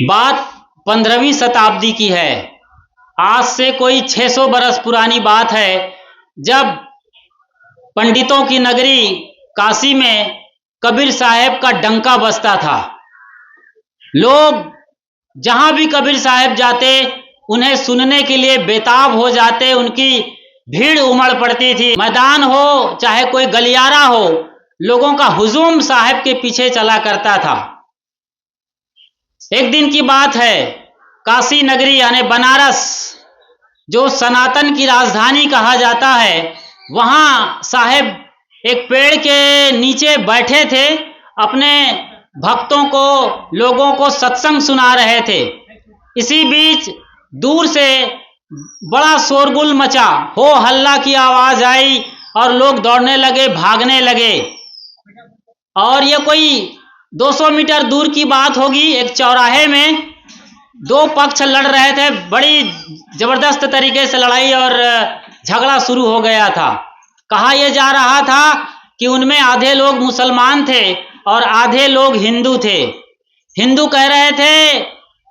बात 15वीं शताब्दी की है। आज से कोई 600 बरस पुरानी बात है, जब पंडितों की नगरी काशी में कबीर साहब का डंका बजता था। लोग जहां भी कबीर साहब जाते उन्हें सुनने के लिए बेताब हो जाते। उनकी भीड़ उमड़ पड़ती थी। मैदान हो चाहे कोई गलियारा हो, लोगों का हुजूम साहब के पीछे चला करता था। एक दिन की बात है, काशी नगरी यानी बनारस, जो सनातन की राजधानी कहा जाता है, वहां साहब एक पेड़ के नीचे बैठे थे, अपने भक्तों को, लोगों को सत्संग सुना रहे थे। इसी बीच दूर से बड़ा शोरगुल मचा, हो हल्ला की आवाज आई और लोग दौड़ने लगे, भागने लगे। और ये कोई 200 मीटर दूर की बात होगी। एक चौराहे में दो पक्ष लड़ रहे थे, बड़ी जबरदस्त तरीके से लड़ाई और झगड़ा शुरू हो गया था। कहा यह जा रहा था कि उनमें आधे लोग मुसलमान थे और आधे लोग हिंदू थे। हिंदू कह रहे थे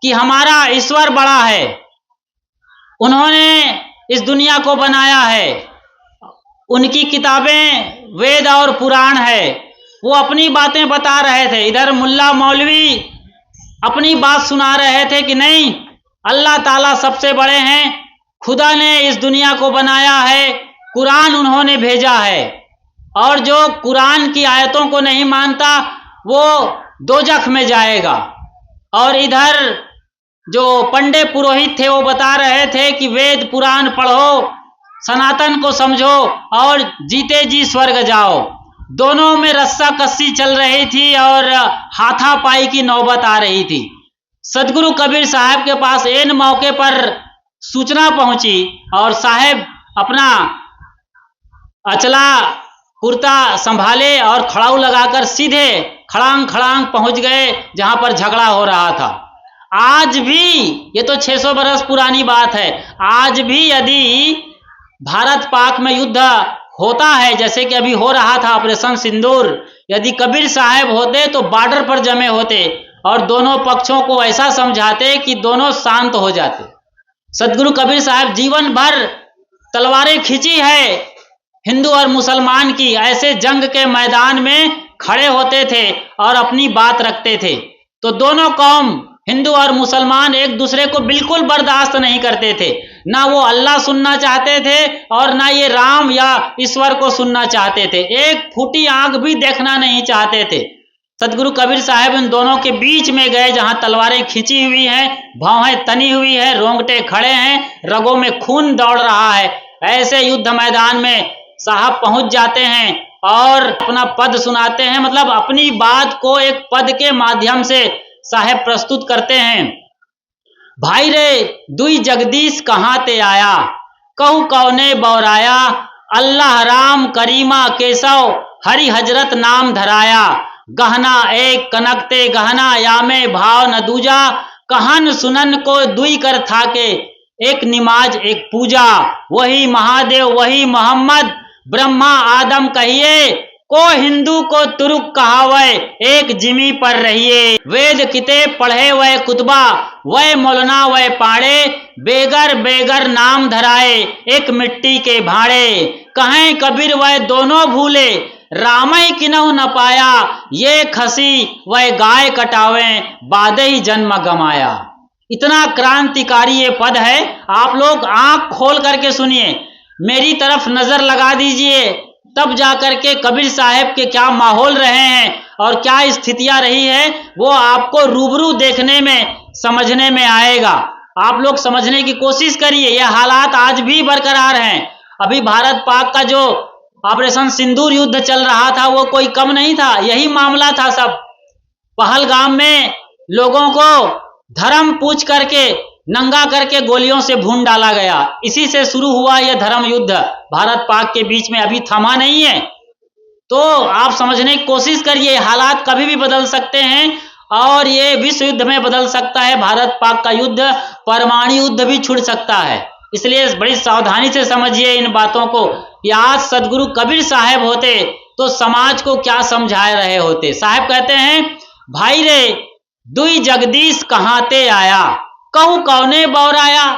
कि हमारा ईश्वर बड़ा है, उन्होंने इस दुनिया को बनाया है, उनकी किताबें वेद और पुराण है। वो अपनी बातें बता रहे थे। इधर मुल्ला मौलवी अपनी बात सुना रहे थे कि नहीं, अल्लाह ताला सबसे बड़े हैं, खुदा ने इस दुनिया को बनाया है, कुरान उन्होंने भेजा है, और जो कुरान की आयतों को नहीं मानता वो दोजख में जाएगा। और इधर जो पंडे पुरोहित थे वो बता रहे थे कि वेद पुराण पढ़ो, सनातन को समझो और जीते जी स्वर्ग जाओ। दोनों में रस्सा कस्सी चल रही थी और हाथापाई की नौबत आ रही थी। सदगुरु कबीर साहब के पास एन मौके पर सूचना पहुंची और साहब अपना अचला कुर्ता संभाले और खड़ाऊ लगाकर सीधे खड़ांग खड़ांग पहुंच गए जहां पर झगड़ा हो रहा था। आज भी, ये तो 600 बरस पुरानी बात है, आज भी यदि भारत पाक में युद्ध होता है, जैसे कि अभी हो रहा था ऑपरेशन सिंदूर, यदि कबीर साहब होते तो बॉर्डर पर जमे होते और दोनों पक्षों को ऐसा समझाते कि दोनों शांत हो जाते। सदगुरु कबीर साहब जीवन भर तलवारें खींची है हिंदू और मुसलमान की, ऐसे जंग के मैदान में खड़े होते थे और अपनी बात रखते थे। तो दोनों कौम, हिंदू और मुसलमान, एक दूसरे को बिल्कुल बर्दाश्त नहीं करते थे। ना वो अल्लाह सुनना चाहते थे और ना ये राम या ईश्वर को सुनना चाहते थे। एक फूटी आंख भी देखना नहीं चाहते थे। सदगुरु कबीर साहब इन दोनों के बीच में गए, जहां तलवारें खींची हुई हैं, भौहें तनी हुई है, रोंगटे खड़े हैं, रगों में खून दौड़ रहा है। ऐसे युद्ध मैदान में साहब पहुंच जाते हैं और अपना पद सुनाते हैं, मतलब अपनी बात को एक पद के माध्यम से साहब प्रस्तुत करते हैं। भाई रे दुई जगदीश कहाँ ते आया, कहू कौने बौराया, अल्लाह राम करीमा केशव हरि हजरत नाम धराया। गहना एक कनकते गहना, यामे भाव न दूजा, कहन सुनन को दुई कर थाके, एक निमाज एक पूजा। वही महादेव वही मोहम्मद, ब्रह्मा आदम कहिए, को हिंदू को तुरुक कहावे, एक जिमी पर रहिए। वेद किताब पढ़े वह कुतबा, वह मौलाना वह पाड़े, बेगर बेगर नाम धराए, एक मिट्टी के भाड़े। कहें कबीर वह दोनों भूले, रामय किन्हु न पाया, ये खसी वह गाय कटावे, बादे ही जन्म गमाया। इतना क्रांतिकारी ये पद है। आप लोग आंख खोल करके सुनिए, मेरी तरफ नजर लगा दीजिए, तब जाकर के कबीर साहब के क्या माहौल रहे हैं और क्या स्थितियां रही है, वो आपको रूबरू देखने में, समझने में आएगा। आप लोग समझने की कोशिश करिए। ये हालात आज भी बरकरार हैं। अभी भारत पाक का जो ऑपरेशन सिंदूर युद्ध चल रहा था वो कोई कम नहीं था, यही मामला था सब। पहलगाम में लोगों को धर्म पूछ करके, नंगा करके गोलियों से भून डाला गया। इसी से शुरू हुआ यह धर्म युद्ध भारत पाक के बीच में, अभी थमा नहीं है। तो आप समझने की कोशिश करिए, हालात कभी भी बदल सकते हैं और ये विश्व युद्ध में बदल सकता है। भारत पाक का युद्ध, परमाणु युद्ध भी छिड़ सकता है। इसलिए बड़ी सावधानी से समझिए इन बातों को कि आज सदगुरु कबीर साहब होते तो समाज को क्या समझा रहे होते। साहब कहते हैं, भाई रे दुई जगदीश कहाँ ते आया, कहूँ कौने बौराया।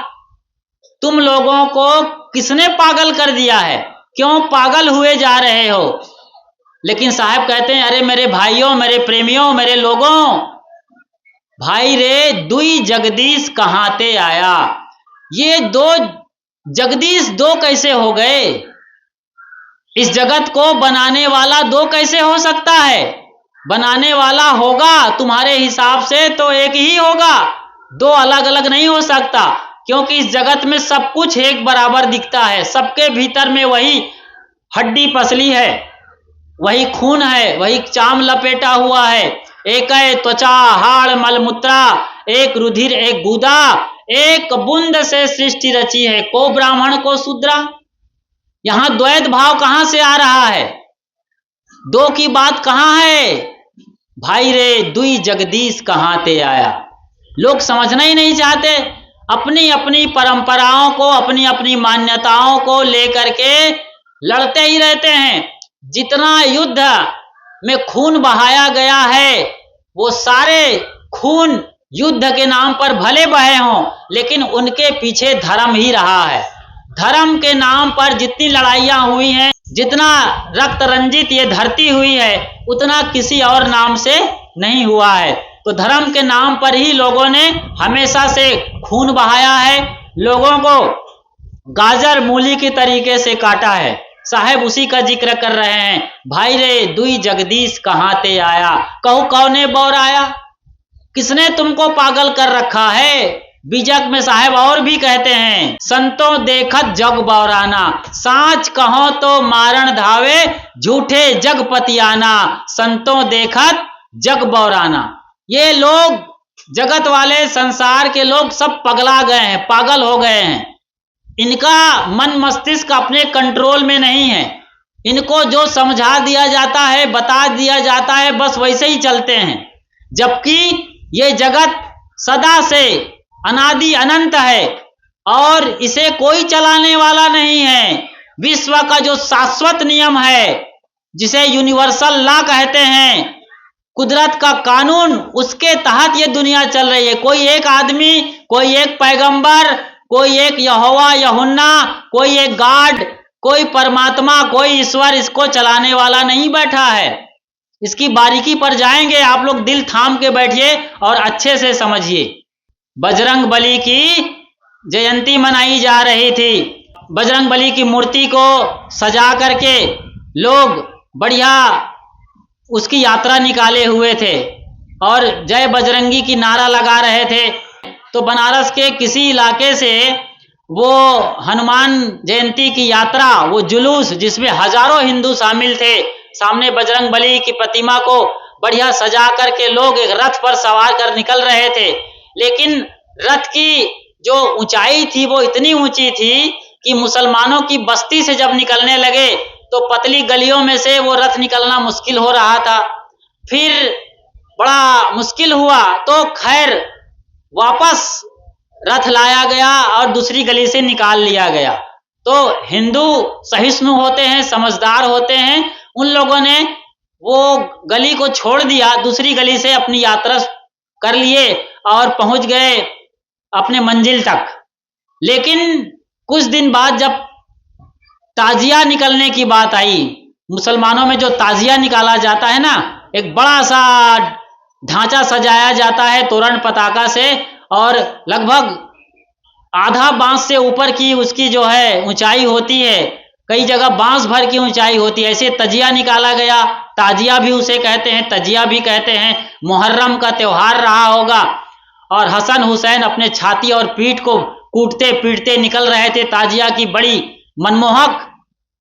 तुम लोगों को किसने पागल कर दिया है, क्यों पागल हुए जा रहे हो। लेकिन साहब कहते हैं, अरे मेरे भाइयों, मेरे प्रेमियों, मेरे लोगों, भाई रे दुई जगदीश कहाँ ते आया। ये दो जगदीश दो कैसे हो गए, इस जगत को बनाने वाला दो कैसे हो सकता है। बनाने वाला होगा तुम्हारे हिसाब से तो एक ही होगा, दो अलग अलग नहीं हो सकता, क्योंकि इस जगत में सब कुछ एक बराबर दिखता है। सबके भीतर में वही हड्डी पसली है, वही खून है, वही चाम लपेटा हुआ है। एक है त्वचा हाड़ मलमूत्रा, एक रुधिर एक गुदा, एक बूंद से सृष्टि रची है, को ब्राह्मण को शूद्रा। यहां द्वैत भाव कहां से आ रहा है, दो की बात कहां है। भाई रे दुई जगदीश कहां ते आया। लोग समझना ही नहीं चाहते, अपनी अपनी परंपराओं को, अपनी अपनी मान्यताओं को लेकर के लड़ते ही रहते हैं। जितना युद्ध में खून बहाया गया है, वो सारे खून युद्ध के नाम पर भले बहे हों, लेकिन उनके पीछे धर्म ही रहा है। धर्म के नाम पर जितनी लड़ाइयां हुई हैं, जितना रक्त रंजित ये धरती हुई है, उतना किसी और नाम से नहीं हुआ है। तो धर्म के नाम पर ही लोगों ने हमेशा से खून बहाया है, लोगों को गाजर मूली के तरीके से काटा है। साहेब उसी का जिक्र कर रहे हैं, भाई रे दुई जगदीश कहाँ ते आया, कहू कौने बौराया। किसने तुमको पागल कर रखा है। बीजक में साहेब और भी कहते हैं, संतों देखत जग बौराना, साच कहो तो मारण धावे, झूठे जग पतियाना, संतों देखत जग बौराना। ये लोग जगत वाले संसार के लोग सब पगला गए हैं, पागल हो गए हैं। इनका मन मस्तिष्क अपने कंट्रोल में नहीं है। इनको जो समझा दिया जाता है, बता दिया जाता है, बस वैसे ही चलते हैं। जबकि ये जगत सदा से अनादि अनंत है और इसे कोई चलाने वाला नहीं है। विश्व का जो शाश्वत नियम है, जिसे यूनिवर्सल लॉ कहते हैं, कुदरत का कानून, उसके तहत ये दुनिया चल रही है। कोई एक आदमी, कोई एक पैगंबर, कोई एक यहोवा यहुन्ना, कोई एक गॉड, कोई परमात्मा, कोई ईश्वर इसको चलाने वाला नहीं बैठा है। इसकी बारीकी पर जाएंगे, आप लोग दिल थाम के बैठिए और अच्छे से समझिए। बजरंग बली की जयंती मनाई जा रही थी। बजरंग बली की मूर्ति को सजा करके लोग बढ़िया उसकी यात्रा निकाले हुए थे और जय बजरंगी की नारा लगा रहे थे। तो बनारस के किसी इलाके से वो हनुमान जयंती की यात्रा, वो जुलूस जिसमें हजारों हिंदू शामिल थे, सामने बजरंग बली की प्रतिमा को बढ़िया सजा करके लोग एक रथ पर सवार कर निकल रहे थे। लेकिन रथ की जो ऊंचाई थी वो इतनी ऊंची थी कि मुसलमानों की बस्ती से जब निकलने लगे तो पतली गलियों में से वो रथ निकलना मुश्किल हो रहा था। फिर बड़ा मुश्किल हुआ तो खैर वापस रथ लाया गया और दूसरी गली से निकाल लिया गया। तो हिंदू सहिष्णु होते हैं, समझदार होते हैं, उन लोगों ने वो गली को छोड़ दिया, दूसरी गली से अपनी यात्रा कर लिए और पहुंच गए अपने मंजिल तक। लेकिन कुछ दिन बाद जब ताजिया निकलने की बात आई, मुसलमानों में जो ताजिया निकाला जाता है ना, एक बड़ा सा ढांचा सजाया जाता है तोरण पताका से और लगभग आधा बांस से ऊपर की उसकी जो है ऊंचाई होती है, कई जगह बांस भर की ऊंचाई होती है। ऐसे तजिया निकाला गया, ताजिया भी उसे कहते हैं, तजिया भी कहते हैं। मुहर्रम का त्योहार रहा होगा और हसन हुसैन अपने छाती और पीठ को कूटते पीटते निकल रहे थे ताजिया की। बड़ी मनमोहक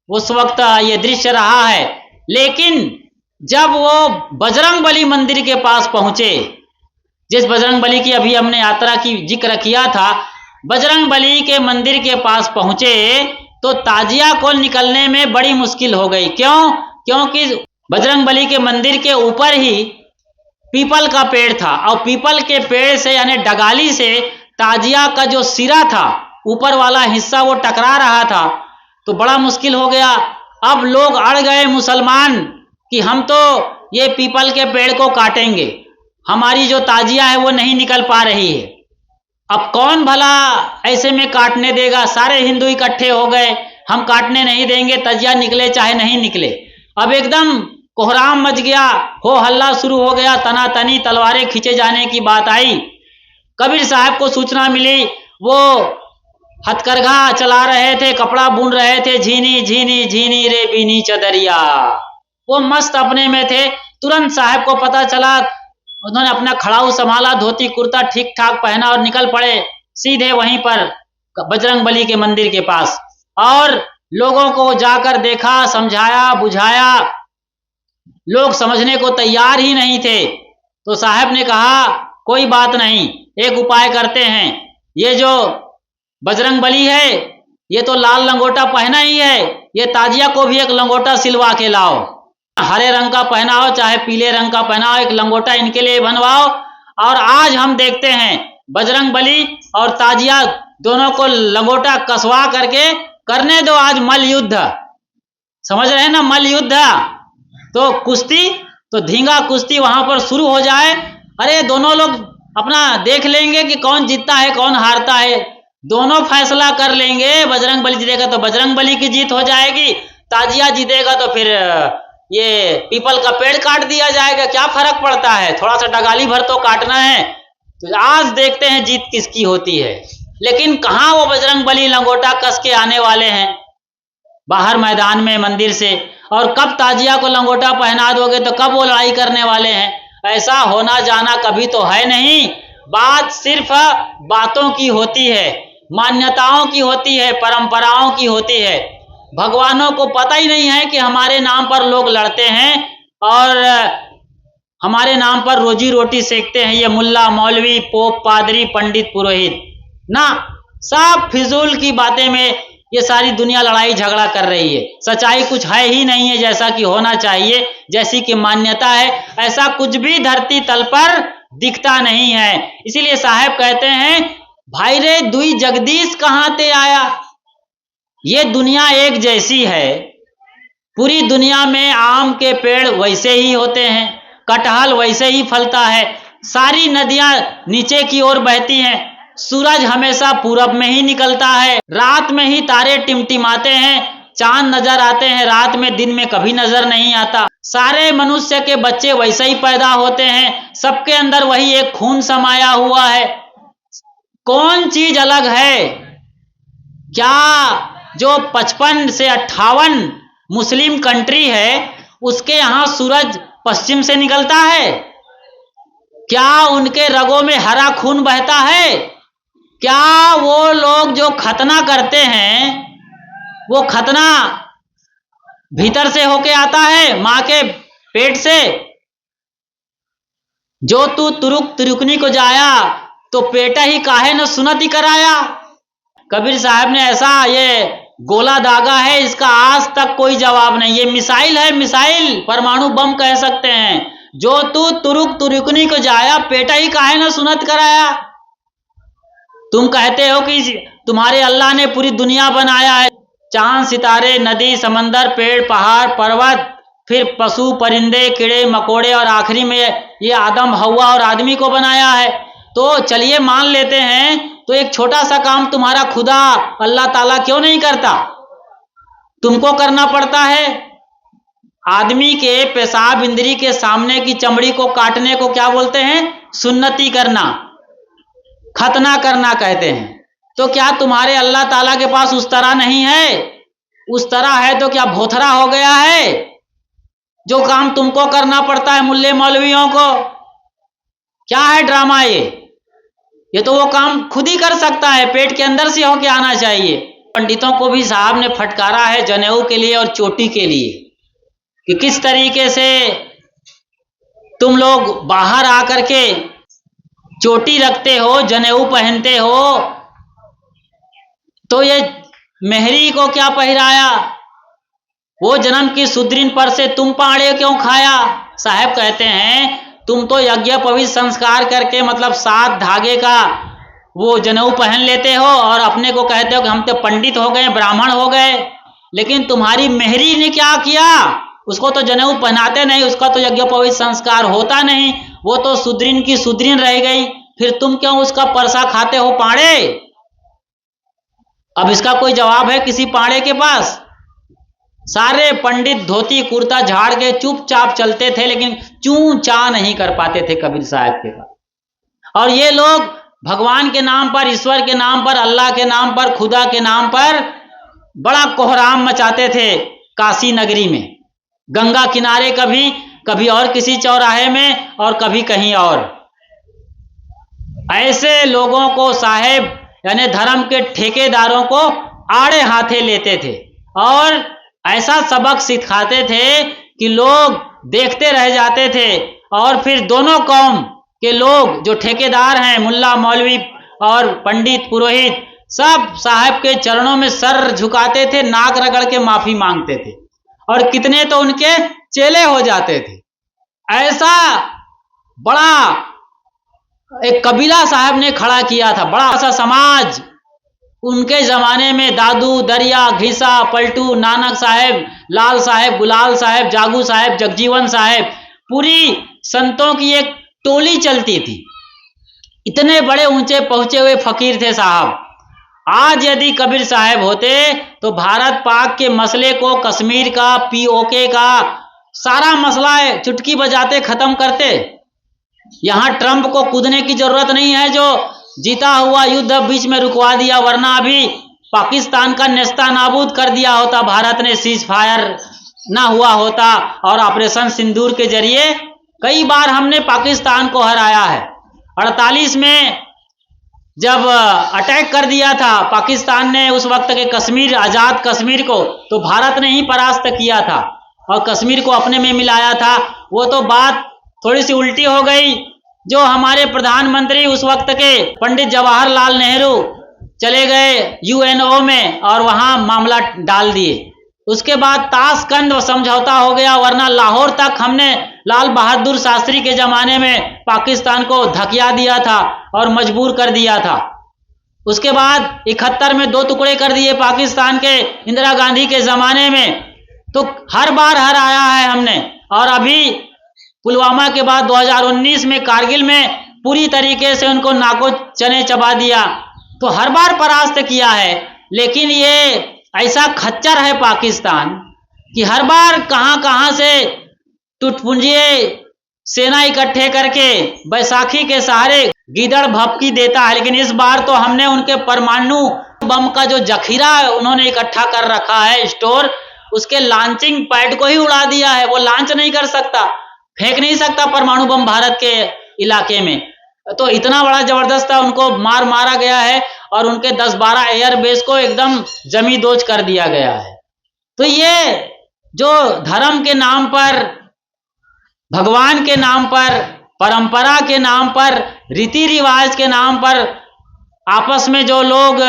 उस वक्त ये दृश्य रहा है। लेकिन जब वो बजरंग बली मंदिर के पास पहुंचे, जिस बजरंग बली की अभी हमने यात्रा की जिक्र किया था, बजरंग बली के मंदिर के पास पहुंचे तो ताजिया को निकलने में बड़ी मुश्किल हो गई। क्यों? क्योंकि बजरंग बली के मंदिर के ऊपर ही पीपल का पेड़ था और पीपल के पेड़ से यानी डगाली से ताजिया का जो सिरा था, ऊपर वाला हिस्सा, वो टकरा रहा था। तो बड़ा मुश्किल हो गया। अब लोग अड़ गए मुसलमान कि हम तो ये पीपल के पेड़ को काटेंगे। हमारी जो ताजिया है वो नहीं निकल पा रही है। अब कौन भला ऐसे में काटने देगा? सारे हिंदू इकट्ठे हो गए, हम काटने नहीं देंगे, तजिया निकले चाहे नहीं निकले। अब एकदम कोहराम मच गया, हो हल्ला शुरू हो गया, तनातनी तलवारें खींचे जाने की बात आई। कबीर साहब को सूचना मिली, वो हथकरघा चला रहे थे, कपड़ा बुन रहे थे, झीनी झीनी झीनी रे बीनी चदरिया, वो मस्त अपने में थे। तुरंत साहब को पता चला, उन्होंने अपना खड़ाऊ संभाला, धोती कुर्ता ठीक ठाक पहना और निकल पड़े सीधे वहीं पर बजरंगबली के मंदिर के पास। और लोगों को जाकर देखा, समझाया बुझाया, लोग समझने को तैयार ही नहीं थे। तो साहब ने कहा कोई बात नहीं, एक उपाय करते हैं, ये जो बजरंगबली है ये तो लाल लंगोटा पहना ही है, ये ताजिया को भी एक लंगोटा सिलवा के लाओ, हरे रंग का पहनाओ चाहे पीले रंग का पहनाओ, एक लंगोटा इनके लिए बनवाओ। और आज हम देखते हैं बजरंगबली और ताजिया दोनों को लंगोटा कसवा करके करने दो आज मल्ल युद्ध। समझ रहे हैं ना, मल्ल युद्ध। तो कुश्ती, तो धींगा कुश्ती वहां पर शुरू हो जाए। अरे दोनों लोग अपना देख लेंगे कि कौन जीतता है कौन हारता है, दोनों फैसला कर लेंगे। बजरंगबली जीतेगा तो बजरंगबली की जीत हो जाएगी, ताजिया जीतेगा तो फिर ये पीपल का पेड़ काट दिया जाएगा, क्या फर्क पड़ता है, थोड़ा सा डगाली भर तो काटना है। तो आज देखते हैं जीत किसकी होती है। लेकिन कहाँ वो बजरंगबली लंगोटा कस के आने वाले हैं बाहर मैदान में मंदिर से, और कब ताजिया को लंगोटा पहना दोगे तो कब वो लड़ाई करने वाले हैं। ऐसा होना जाना कभी तो है नहीं, बात सिर्फ बातों की होती है, मान्यताओं की होती है, परंपराओं की होती है। भगवानों को पता ही नहीं है कि हमारे नाम पर लोग लड़ते हैं और हमारे नाम पर रोजी रोटी सेकते हैं, ये मुल्ला मौलवी पोप पादरी पंडित पुरोहित ना, सब फिजूल की बातें में ये सारी दुनिया लड़ाई झगड़ा कर रही है। सच्चाई कुछ है ही नहीं है, जैसा कि होना चाहिए, जैसी कि मान्यता है, ऐसा कुछ भी धरती तल पर दिखता नहीं है। इसीलिए साहब कहते हैं भाई रे दुई जगदीश कहाँ ते आया। ये दुनिया एक जैसी है, पूरी दुनिया में आम के पेड़ वैसे ही होते हैं, कटहल वैसे ही फलता है, सारी नदियां नीचे की ओर बहती हैं, सूरज हमेशा पूरब में ही निकलता है, रात में ही तारे टिमटिमाते हैं, चांद नजर आते हैं रात में, दिन में कभी नजर नहीं आता। सारे मनुष्य के बच्चे वैसे ही पैदा होते हैं, सबके अंदर वही एक खून समाया हुआ है। कौन चीज अलग है क्या? जो 55 से 58 मुस्लिम कंट्री है उसके यहाँ सूरज पश्चिम से निकलता है क्या? उनके रगों में हरा खून बहता है क्या? वो लोग जो खतना करते हैं वो खतना भीतर से होके आता है माँ के पेट से। जो तू तुरुक तुरुकनी को जाया तो पेटा ही काहे न सुनती कराया। कबीर साहब ने ऐसा ये गोला दागा है, इसका आज तक कोई जवाब नहीं। ये मिसाइल है, मिसाइल, परमाणु बम कह सकते हैं। जो तू तुरुक तुरुकनी को जाया पेटा ही काहे न सुनत कराया। तुम कहते हो कि तुम्हारे अल्लाह ने पूरी दुनिया बनाया है, चांद सितारे नदी समंदर पेड़ पहाड़ पर्वत, फिर पशु परिंदे कीड़े मकोड़े और आखिरी में ये आदम हवा और आदमी को बनाया है। तो चलिए मान लेते हैं, तो एक छोटा सा काम तुम्हारा खुदा अल्लाह ताला क्यों नहीं करता? तुमको करना पड़ता है। आदमी के पेशाब इंद्री के सामने की चमड़ी को काटने को क्या बोलते हैं? सुन्नती करना, खतना करना कहते हैं। तो क्या तुम्हारे अल्लाह ताला के पास उस तरह नहीं है? उस तरह है तो क्या भोथरा हो गया है जो काम तुमको करना पड़ता है मुल्ले मौलवियों को? क्या है ड्रामा ये तो वो काम खुद ही कर सकता है, पेट के अंदर से होके आना चाहिए। पंडितों को भी साहब ने फटकारा है जनेऊ के लिए और चोटी के लिए कि किस तरीके से तुम लोग बाहर आकर के चोटी रखते हो, जनेऊ पहनते हो, तो ये मेहरी को क्या पहराया? वो जन्म की सुदृढ़ पर से तुम पाड़े क्यों खाया? साहब कहते हैं तुम तो यज्ञ पवित्र संस्कार करके मतलब 7 धागे का वो जनेऊ पहन लेते हो और अपने को कहते हो कि हम तो पंडित हो गए, ब्राह्मण हो गए। लेकिन तुम्हारी मेहरी ने क्या किया? उसको तो जनेऊ पहनाते नहीं, उसका तो यज्ञ पवित्र संस्कार होता नहीं, वो तो सुदृढ़ की सुदृढ़ रह गई, फिर तुम क्यों उसका परसा खाते हो पाड़े? अब इसका कोई जवाब है किसी पाड़े के पास? सारे पंडित धोती कुर्ता झाड़ के चुपचाप चलते थे, लेकिन चूं चा नहीं कर पाते थे कबीर साहब के पास। और ये लोग भगवान के नाम पर, ईश्वर के नाम पर, अल्लाह के नाम पर, खुदा के नाम पर बड़ा कोहराम मचाते थे काशी नगरी में, गंगा किनारे, कभी कभी और किसी चौराहे में और कभी कहीं और। ऐसे लोगों को साहेब यानी धर्म के ठेकेदारों को आड़े हाथे लेते थे और ऐसा सबक सिखाते थे कि लोग देखते रह जाते थे। और फिर दोनों कौम के लोग जो ठेकेदार हैं, मुल्ला मौलवी और पंडित पुरोहित, सब साहब के चरणों में सर झुकाते थे, नाक रगड़ के माफी मांगते थे और कितने तो उनके चेले हो जाते थे। ऐसा बड़ा एक कबीला साहब ने खड़ा किया था, बड़ा सा समाज। उनके जमाने में दादू, दरिया, घिसा, पलटू, नानक साहेब, लाल साहेब, गुलाल साहेब, जागू साहेब, जगजीवन साहेब, पूरी संतों की एक टोली चलती थी। इतने बड़े ऊंचे पहुंचे हुए फकीर थे साहब। आज यदि कबीर साहब होते तो भारत पाक के मसले को, कश्मीर का, पीओके का सारा मसला चुटकी बजाते खत्म करते। यहां ट्रंप को कूदने की जरूरत नहीं है जो जीता हुआ युद्ध बीच में रुकवा दिया, वरना अभी पाकिस्तान का नेस्ता नाबूद कर दिया होता, भारत ने सीज फायर ना हुआ होता। और ऑपरेशन सिंदूर के जरिए कई बार हमने पाकिस्तान को हराया है। 48 में जब अटैक कर दिया था पाकिस्तान ने उस वक्त के कश्मीर, आजाद कश्मीर को, तो भारत ने ही परास्त किया था और कश्मीर को अपने में मिलाया था। वो तो बात थोड़ी सी उल्टी हो गई। जो हमारे प्रधानमंत्री उस वक्त के पंडित जवाहरलाल नेहरू चले गए यूएनओ में और वहां मामला डाल दिए। उसके बाद ताशकंद समझौता हो गया, वरना लाहौर तक हमने लाल बहादुर शास्त्री के जमाने में पाकिस्तान को धकिया दिया था और मजबूर कर दिया था। उसके बाद 71 में 2 टुकड़े कर दिए पाकिस्तान के इंदिरा गांधी के जमाने में। तो हर बार हराया है हमने। और अभी पुलवामा के बाद 2019 में कारगिल में पूरी तरीके से उनको नाको चने चबा दिया। तो हर बार परास्त किया है। लेकिन ये ऐसा खच्चर है पाकिस्तान कि हर बार कहां कहां से टुटपुंजिए सेना इकट्ठे करके बैसाखी के सहारे गीदड़ भपकी देता है। लेकिन इस बार तो हमने उनके परमाणु बम का जो जखीरा उन्होंने इकट्ठा कर रखा है स्टोर, उसके लॉन्चिंग पैड को ही उड़ा दिया है। वो लॉन्च नहीं कर सकता, फेंक नहीं सकता परमाणु बम भारत के इलाके में। तो इतना बड़ा जबरदस्त उनको मारा गया है और उनके 10-12 एयरबेस को एकदम जमींदोज कर दिया गया है। तो ये जो धर्म के नाम पर, भगवान के नाम पर, परंपरा के नाम पर, रीति रिवाज के नाम पर आपस में जो लोग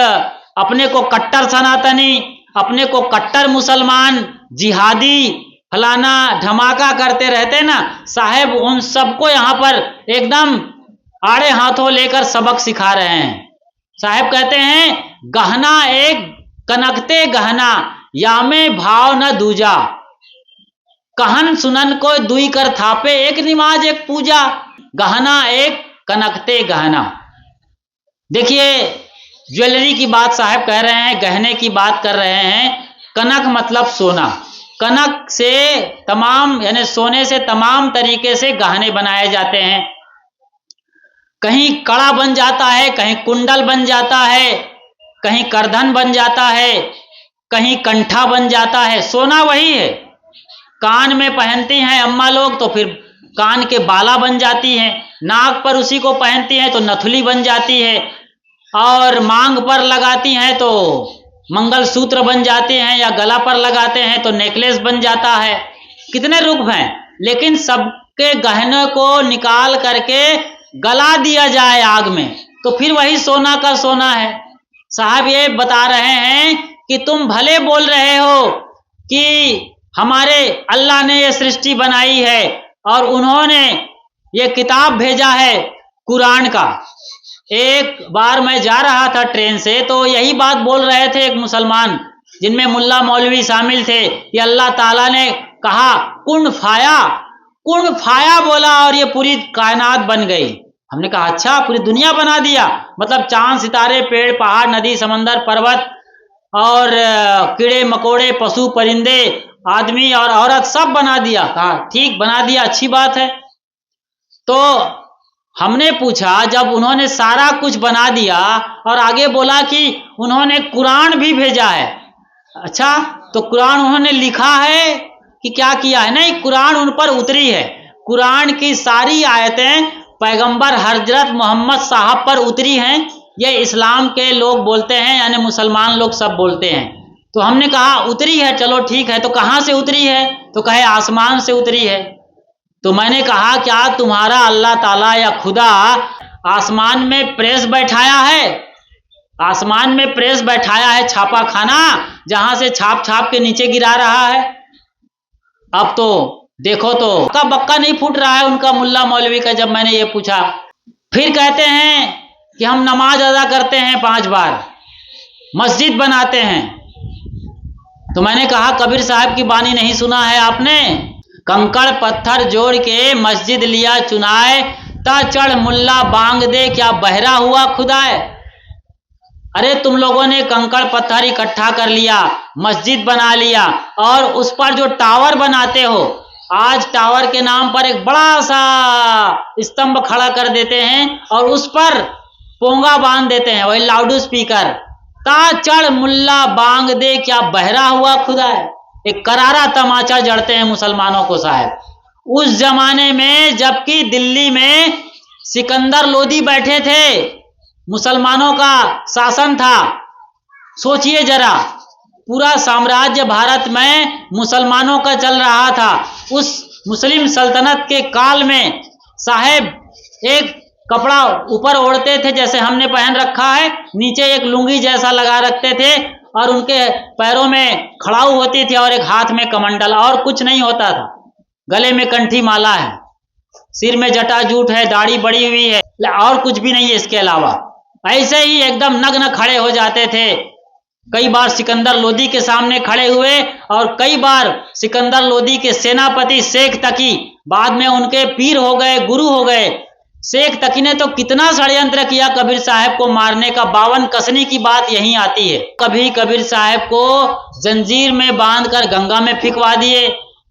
अपने को कट्टर सनातनी, अपने को कट्टर मुसलमान, जिहादी, फलाना धमाका करते रहते ना साहेब, उन सबको यहाँ पर एकदम आड़े हाथों लेकर सबक सिखा रहे हैं। साहेब कहते हैं, गहना एक कनकते गहना, यामे भाव न दूजा, कहन सुनन को दुई कर थापे, एक निमाज एक पूजा, गहना एक कनकते गहना। देखिए ज्वेलरी की बात साहब कह रहे हैं, गहने की बात कर रहे हैं। कनक मतलब सोना। कनक से तमाम यानी सोने से तमाम तरीके से गहने बनाए जाते हैं। कहीं कड़ा बन जाता है, कहीं कुंडल बन जाता है, कहीं करधन बन जाता है, कहीं कंठा बन जाता है। सोना वही है। कान में पहनती हैं अम्मा लोग तो फिर कान के बाला बन जाती हैं, नाक पर उसी को पहनती हैं तो नथुली बन जाती है, और मांग पर लगाती हैं तो मंगलसूत्र बन जाते हैं, या गला पर लगाते हैं तो नेकलेस बन जाता है। कितने रूप हैं, लेकिन सबके गहने को निकाल करके गला दिया जाए आग में तो फिर वही सोना का सोना है। साहब ये बता रहे हैं कि तुम भले बोल रहे हो कि हमारे अल्लाह ने ये सृष्टि बनाई है और उन्होंने ये किताब भेजा है कुरान का। एक बार मैं जा रहा था ट्रेन से तो यही बात बोल रहे थे एक मुसलमान, जिनमें मुल्ला मौलवी शामिल थे, कि अल्लाह ताला ने कहा कुन फाया कुण फाया बोला और ये पूरी कायनात बन गई। हमने कहा अच्छा, पूरी दुनिया बना दिया, मतलब चांद सितारे पेड़ पहाड़ नदी समंदर पर्वत और कीड़े मकोड़े पशु परिंदे आदमी और औरत सब बना दिया। कहा ठीक, बना दिया, अच्छी बात है। तो हमने पूछा, जब उन्होंने सारा कुछ बना दिया और आगे बोला कि उन्होंने कुरान भी भेजा है, अच्छा तो कुरान उन्होंने लिखा है कि क्या किया है? नहीं, कुरान उन पर उतरी है। कुरान की सारी आयतें पैगंबर हजरत मोहम्मद साहब पर उतरी हैं। ये इस्लाम के लोग बोलते हैं, यानी मुसलमान लोग सब बोलते हैं। तो हमने कहा उतरी है, चलो ठीक है, तो कहाँ से उतरी है? तो कहे आसमान से उतरी है। तो मैंने कहा क्या तुम्हारा अल्लाह ताला या खुदा आसमान में प्रेस बैठाया है? आसमान में प्रेस बैठाया है, छापा खाना, जहां से छाप छाप के नीचे गिरा रहा है। अब तो देखो तो का बक्का नहीं फूट रहा है उनका, मुल्ला मौलवी का, जब मैंने ये पूछा। फिर कहते हैं कि हम नमाज अदा करते हैं 5 बार, मस्जिद बनाते हैं। तो मैंने कहा कबीर साहब की बानी नहीं सुना है आपने? कंकड़ पत्थर जोड़ के मस्जिद लिया चुनाए, ता चढ़ मुल्ला बांग दे, क्या बहरा हुआ खुदाए। अरे तुम लोगों ने कंकड़ पत्थर इकट्ठा कर लिया, मस्जिद बना लिया, और उस पर जो टावर बनाते हो, आज टावर के नाम पर एक बड़ा सा स्तंभ खड़ा कर देते हैं और उस पर पोंगा बांध देते हैं, वही लाउड स्पीकर, ता चढ़ मुल्ला बांग दे, क्या बहरा हुआ खुदा है। एक करारा तमाचा जड़ते हैं मुसलमानों को साहब। उस जमाने में जबकि दिल्ली में सिकंदर लोदी बैठे थे, मुसलमानों का शासन था, सोचिए जरा, पूरा साम्राज्य भारत में मुसलमानों का चल रहा था। उस मुस्लिम सल्तनत के काल में साहेब एक कपड़ा ऊपर ओढ़ते थे जैसे हमने पहन रखा है, नीचे एक लुंगी जैसा लगा रखते थे, और उनके पैरों में खड़ाऊ होती थी और एक हाथ में कमंडल, और कुछ नहीं होता था। गले में कंठी माला है, सिर में जटाजूट है, दाढ़ी बड़ी हुई है, और कुछ भी नहीं है इसके अलावा। ऐसे ही एकदम नग्न खड़े हो जाते थे। कई बार सिकंदर लोदी के सामने खड़े हुए, और कई बार सिकंदर लोदी के सेनापति शेख तकी, बाद में उनके पीर हो गए, गुरु हो गए। शेख तकी ने तो कितना षड्यंत्र किया कबीर साहब को मारने का। 52 कसनी की बात यहीं आती है। कभी कबीर साहब को जंजीर में बांधकर गंगा में फेंकवा दिए,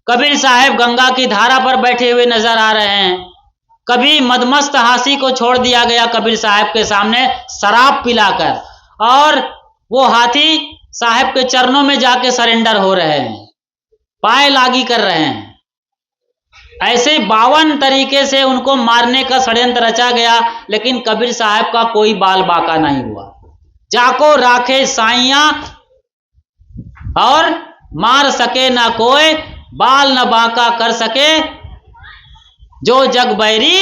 कबीर साहब गंगा की धारा पर बैठे हुए नजर आ रहे हैं। कभी मदमस्त हाथी को छोड़ दिया गया कबीर साहब के सामने शराब पिलाकर, और वो हाथी साहब के चरणों में जाके सरेंडर हो रहे हैं, पाए लागी कर रहे हैं। ऐसे 52 तरीके से उनको मारने का षड्यंत्र रचा गया, लेकिन कबीर साहब का कोई बाल बाका नहीं हुआ। जाको राखे साइया और मार सके ना कोई, बाल न बाका कर सके जो जग बैरी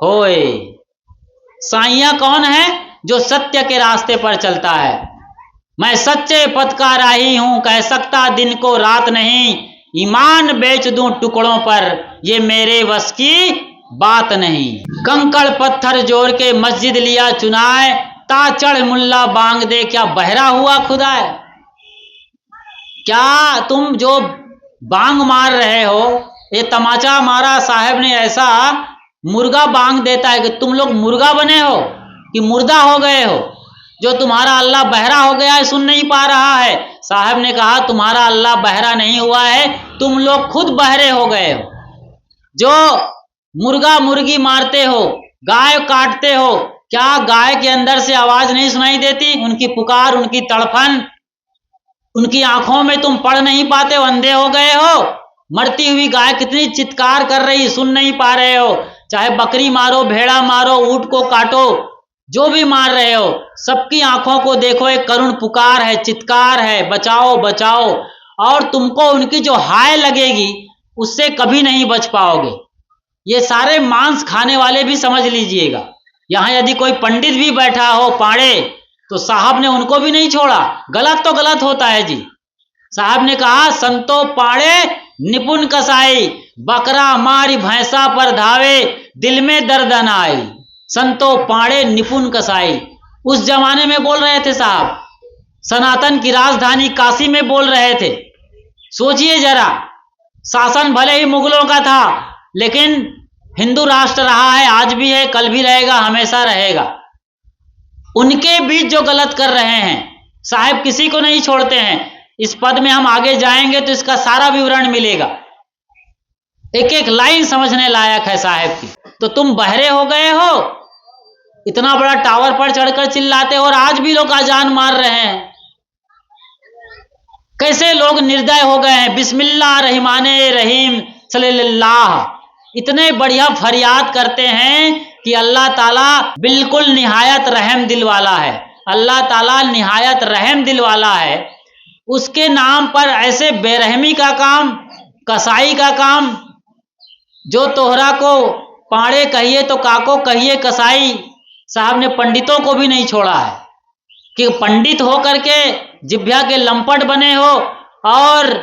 होए। साइया कौन है? जो सत्य के रास्ते पर चलता है। मैं सच्चे पथ का राही हूं, कह सकता दिन को रात नहीं, ईमान बेच दूं टुकड़ों पर, ये मेरे वश की बात नहीं। कंकड़ पत्थर जोड़ के मस्जिद लिया चुनाए, ता चढ़ मुल्ला बांग दे, क्या बहरा हुआ खुदा है। क्या तुम जो बांग मार रहे हो, ये तमाचा मारा साहब ने ऐसा, मुर्गा बांग देता है कि तुम लोग मुर्गा बने हो कि मुर्दा हो गए हो? जो तुम्हारा अल्लाह बहरा हो गया है, सुन नहीं पा रहा है। साहब ने कहा तुम्हारा अल्लाह बहरा नहीं हुआ है, तुम लोग खुद बहरे हो गए हो। जो मुर्गा मुर्गी मारते हो, गाय काटते हो, क्या गाय के अंदर से आवाज नहीं सुनाई देती? उनकी पुकार, उनकी तड़फन, उनकी आंखों में तुम पढ़ नहीं पाते हो, अंधे हो गए हो? मरती हुई गाय कितनी चित्कार कर रही, सुन नहीं पा रहे हो? चाहे बकरी मारो, भेड़ा मारो, ऊंट को काटो, जो भी मार रहे हो, सबकी आंखों को देखो, एक करुण पुकार है, चित्कार है, बचाओ बचाओ। और तुमको उनकी जो हाय लगेगी उससे कभी नहीं बच पाओगे। ये सारे मांस खाने वाले भी समझ लीजिएगा। यहां यदि कोई पंडित भी बैठा हो पाड़े, तो साहब ने उनको भी नहीं छोड़ा। गलत तो गलत होता है जी। साहब ने कहा संतो पाड़े निपुण कसाई, बकरा मारी भैंसा पर धावे, दिल में दर्द न आई। संतो पाड़े निपुण कसाई, उस जमाने में बोल रहे थे साहब। सनातन की राजधानी काशी में बोल रहे थे। सोचिए जरा, शासन भले ही मुगलों का था, लेकिन हिंदू राष्ट्र रहा है, आज भी है, कल भी रहेगा, हमेशा रहेगा। उनके बीच जो गलत कर रहे हैं, साहब किसी को नहीं छोड़ते हैं। इस पद में हम आगे जाएंगे तो इसका सारा विवरण मिलेगा, एक एक लाइन समझने लायक है साहब की। तो तुम बहरे हो गए हो, इतना बड़ा टावर पर चढ़कर चिल्लाते हो और आज भी लोग अजान मार रहे हैं। कैसे लोग निर्दय हो गए हैं। बिस्मिल्लाह रहमाने रहीम सल्लल्लाह, इतने बढ़िया फरियाद करते हैं कि अल्लाह ताला बिल्कुल निहायत रहम दिल वाला है। अल्लाह ताला निहायत रहम दिल वाला है। उसके नाम पर ऐसे बेरहमी का काम, कसाई का काम, जो तोहरा को पाड़े कहिए तो काको कहिए कसाई, साहब ने पंडितों को भी नहीं छोड़ा है कि पंडित हो करके जिभ्या के लंपट बने हो और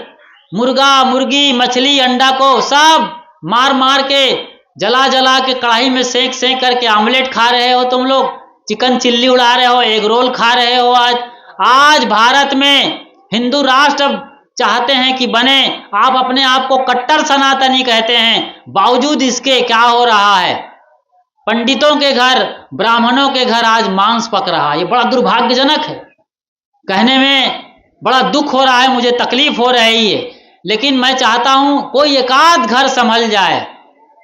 मुर्गा मुर्गी मछली अंडा को सब मार मार के जला जला के कढ़ाई में सेक सेक करके आमलेट खा रहे हो तुम लोग, चिकन चिल्ली उड़ा रहे हो, एग रोल खा रहे हो। आज भारत में हिंदू राष्ट्र चाहते हैं कि बने, आप अपने आप को कट्टर सनातनी कहते हैं, बावजूद इसके क्या हो रहा है, पंडितों के घर ब्राह्मणों के घर आज मांस पक रहा है। ये बड़ा दुर्भाग्यजनक है, कहने में बड़ा दुख हो रहा है, मुझे तकलीफ हो रही है। लेकिन मैं चाहता हूं कोई एकाध घर संभल जाए,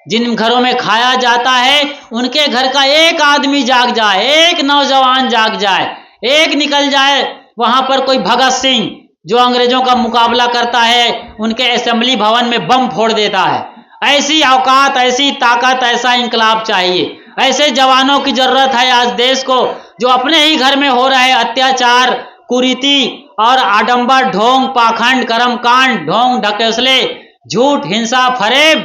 जिन घरों में खाया जाता है उनके घर का एक आदमी जाग जाए, एक नौजवान जाग जाए, एक निकल जाए वहां पर कोई भगत सिंह जो अंग्रेजों का मुकाबला करता है, उनके असेंबली भवन में बम फोड़ देता है। ऐसी औकात, ऐसी ताकत, ऐसा इंकलाब चाहिए। ऐसे जवानों की जरूरत है आज देश को, जो अपने ही घर में हो रहे अत्याचार, कुरीति और आडंबर, ढोंग, पाखंड, कर्मकांड, ढोंग, ढकेसले, झूठ, हिंसा, फरेब,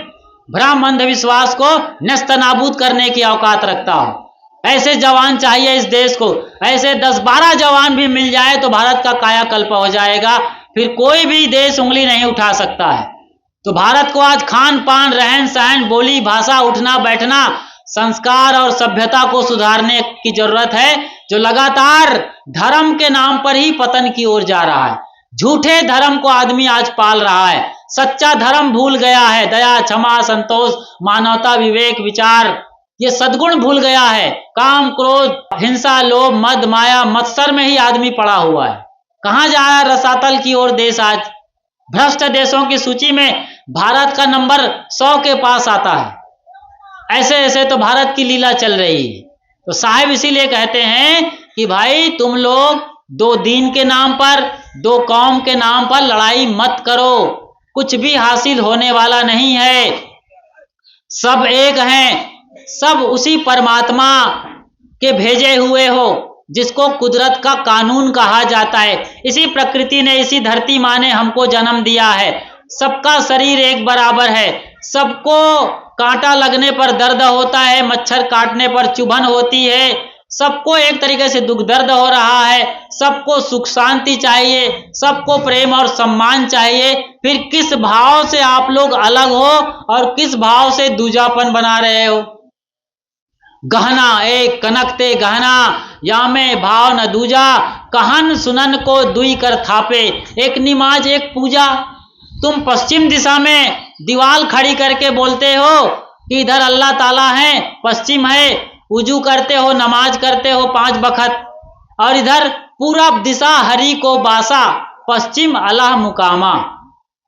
भ्रम, अंधविश्वास को नस्तनाबूद करने की औकात रखता हो। ऐसे जवान चाहिए इस देश को। ऐसे 10-12 जवान भी मिल जाए तो भारत का कायाकल्प हो जाएगा, फिर कोई भी देश उंगली नहीं उठा सकता है। तो भारत को आज खान पान, रहन सहन, बोली भाषा, उठना बैठना, संस्कार और सभ्यता को सुधारने की जरूरत है, जो लगातार धर्म के नाम पर ही पतन की ओर जा रहा है। झूठे धर्म को आदमी आज पाल रहा है, सच्चा धर्म भूल गया है। दया, क्षमा, संतोष, मानवता, विवेक, विचार, ये सद्गुण भूल गया है। काम, क्रोध, हिंसा, लोभ, मद, माया, मत्सर में ही आदमी पड़ा हुआ है। कहां जा रहा है रसातल की ओर देश आज। भ्रष्ट देशों की सूची में भारत का नंबर 100 के पास आता है। ऐसे ऐसे तो भारत की लीला चल रही है। तो साहब इसीलिए कहते हैं कि भाई तुम लोग दो दीन के नाम पर, दो कौम के नाम पर लड़ाई मत करो, कुछ भी हासिल होने वाला नहीं है। सब एक हैं, सब उसी परमात्मा के भेजे हुए हो, जिसको कुदरत का कानून कहा जाता है। इसी प्रकृति ने, इसी धरती माँ ने हमको जन्म दिया है। सबका शरीर एक बराबर है, सबको कांटा लगने पर दर्द होता है, मच्छर काटने पर चुभन होती है, सबको एक तरीके से दुख दर्द हो रहा है, सबको सुख शांति चाहिए, सबको प्रेम और सम्मान चाहिए। फिर किस भाव से आप लोग अलग हो और किस भाव से दूजापन बना रहे हो। गहना एक कनकते गहना, या में भाव न दूजा, कहन सुनन को दुई कर थापे, एक निमाज एक पूजा। तुम पश्चिम दिशा में दीवाल खड़ी करके बोलते हो कि इधर अल्लाह ताला है, पश्चिम है, वुजू करते हो, नमाज करते हो 5 वक्त, और इधर पूरब दिशा हरि को बासा, पश्चिम अल्लाह मुकामा।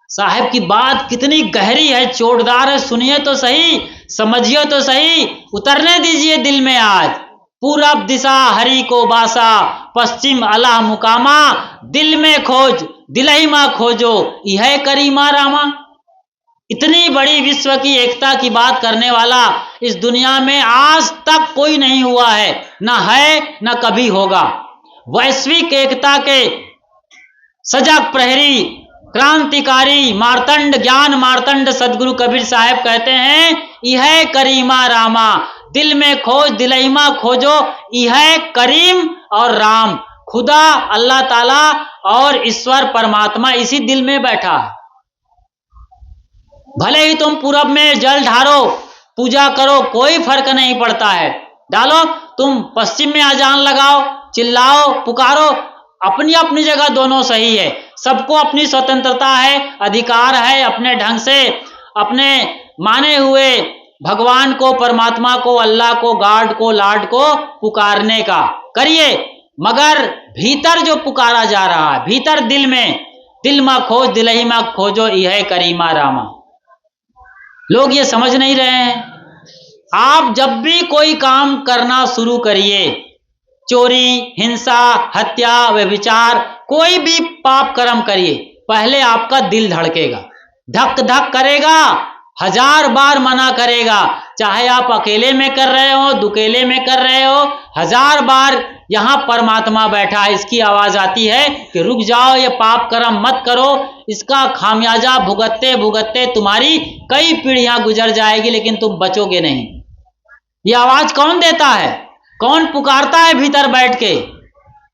साहब की बात कितनी गहरी है, चोटदार है, सुनिए तो सही, समझिए तो सही, उतरने दीजिए दिल में आज। पूरब दिशा हरि को बासा, पश्चिम अल्लाह मुकामा, दिल में खोज दिलही माँ खोजो, यह करीमा रामा। इतनी बड़ी विश्व की एकता की बात करने वाला इस दुनिया में आज तक कोई नहीं हुआ है, न है न कभी होगा। वैश्विक एकता के सजग प्रहरी, क्रांतिकारी, मार्तंड, ज्ञान मार्तंड सदगुरु कबीर साहब कहते हैं, यह करीमा रामा, दिल में खोज दिलईमा खोजो, यह करीम और राम, खुदा अल्लाह ताला और ईश्वर परमात्मा इसी दिल में बैठा है। भले ही तुम पूरब में जल ढारो, पूजा करो, कोई फर्क नहीं पड़ता है। डालो, तुम पश्चिम में अजान लगाओ, चिल्लाओ, पुकारो, अपनी अपनी जगह दोनों सही है। सबको अपनी स्वतंत्रता है, अधिकार है अपने ढंग से अपने माने हुए भगवान को, परमात्मा को, अल्लाह को, गॉड को, लॉर्ड को पुकारने का करिए, मगर भीतर जो पुकारा जा रहा है, भीतर दिल में खोज दिलही में खोजो यह करीमा रामा, लोग ये समझ नहीं रहे हैं। आप जब भी कोई काम करना शुरू करिए, चोरी, हिंसा, हत्या, व्यभिचार, कोई भी पाप कर्म करिए, पहले आपका दिल धड़केगा, धक धक करेगा, 1000 बार मना करेगा, चाहे आप अकेले में कर रहे हो, दुकेले में कर रहे हो, 1000 बार यहां परमात्मा बैठा है, इसकी आवाज आती है कि रुक जाओ, ये पाप कर्म मत करो, इसका खामियाजा भुगतते भुगतते तुम्हारी कई पीढ़ियां गुजर जाएगी, लेकिन तुम बचोगे नहीं। ये आवाज कौन देता है, कौन पुकारता है भीतर बैठ के?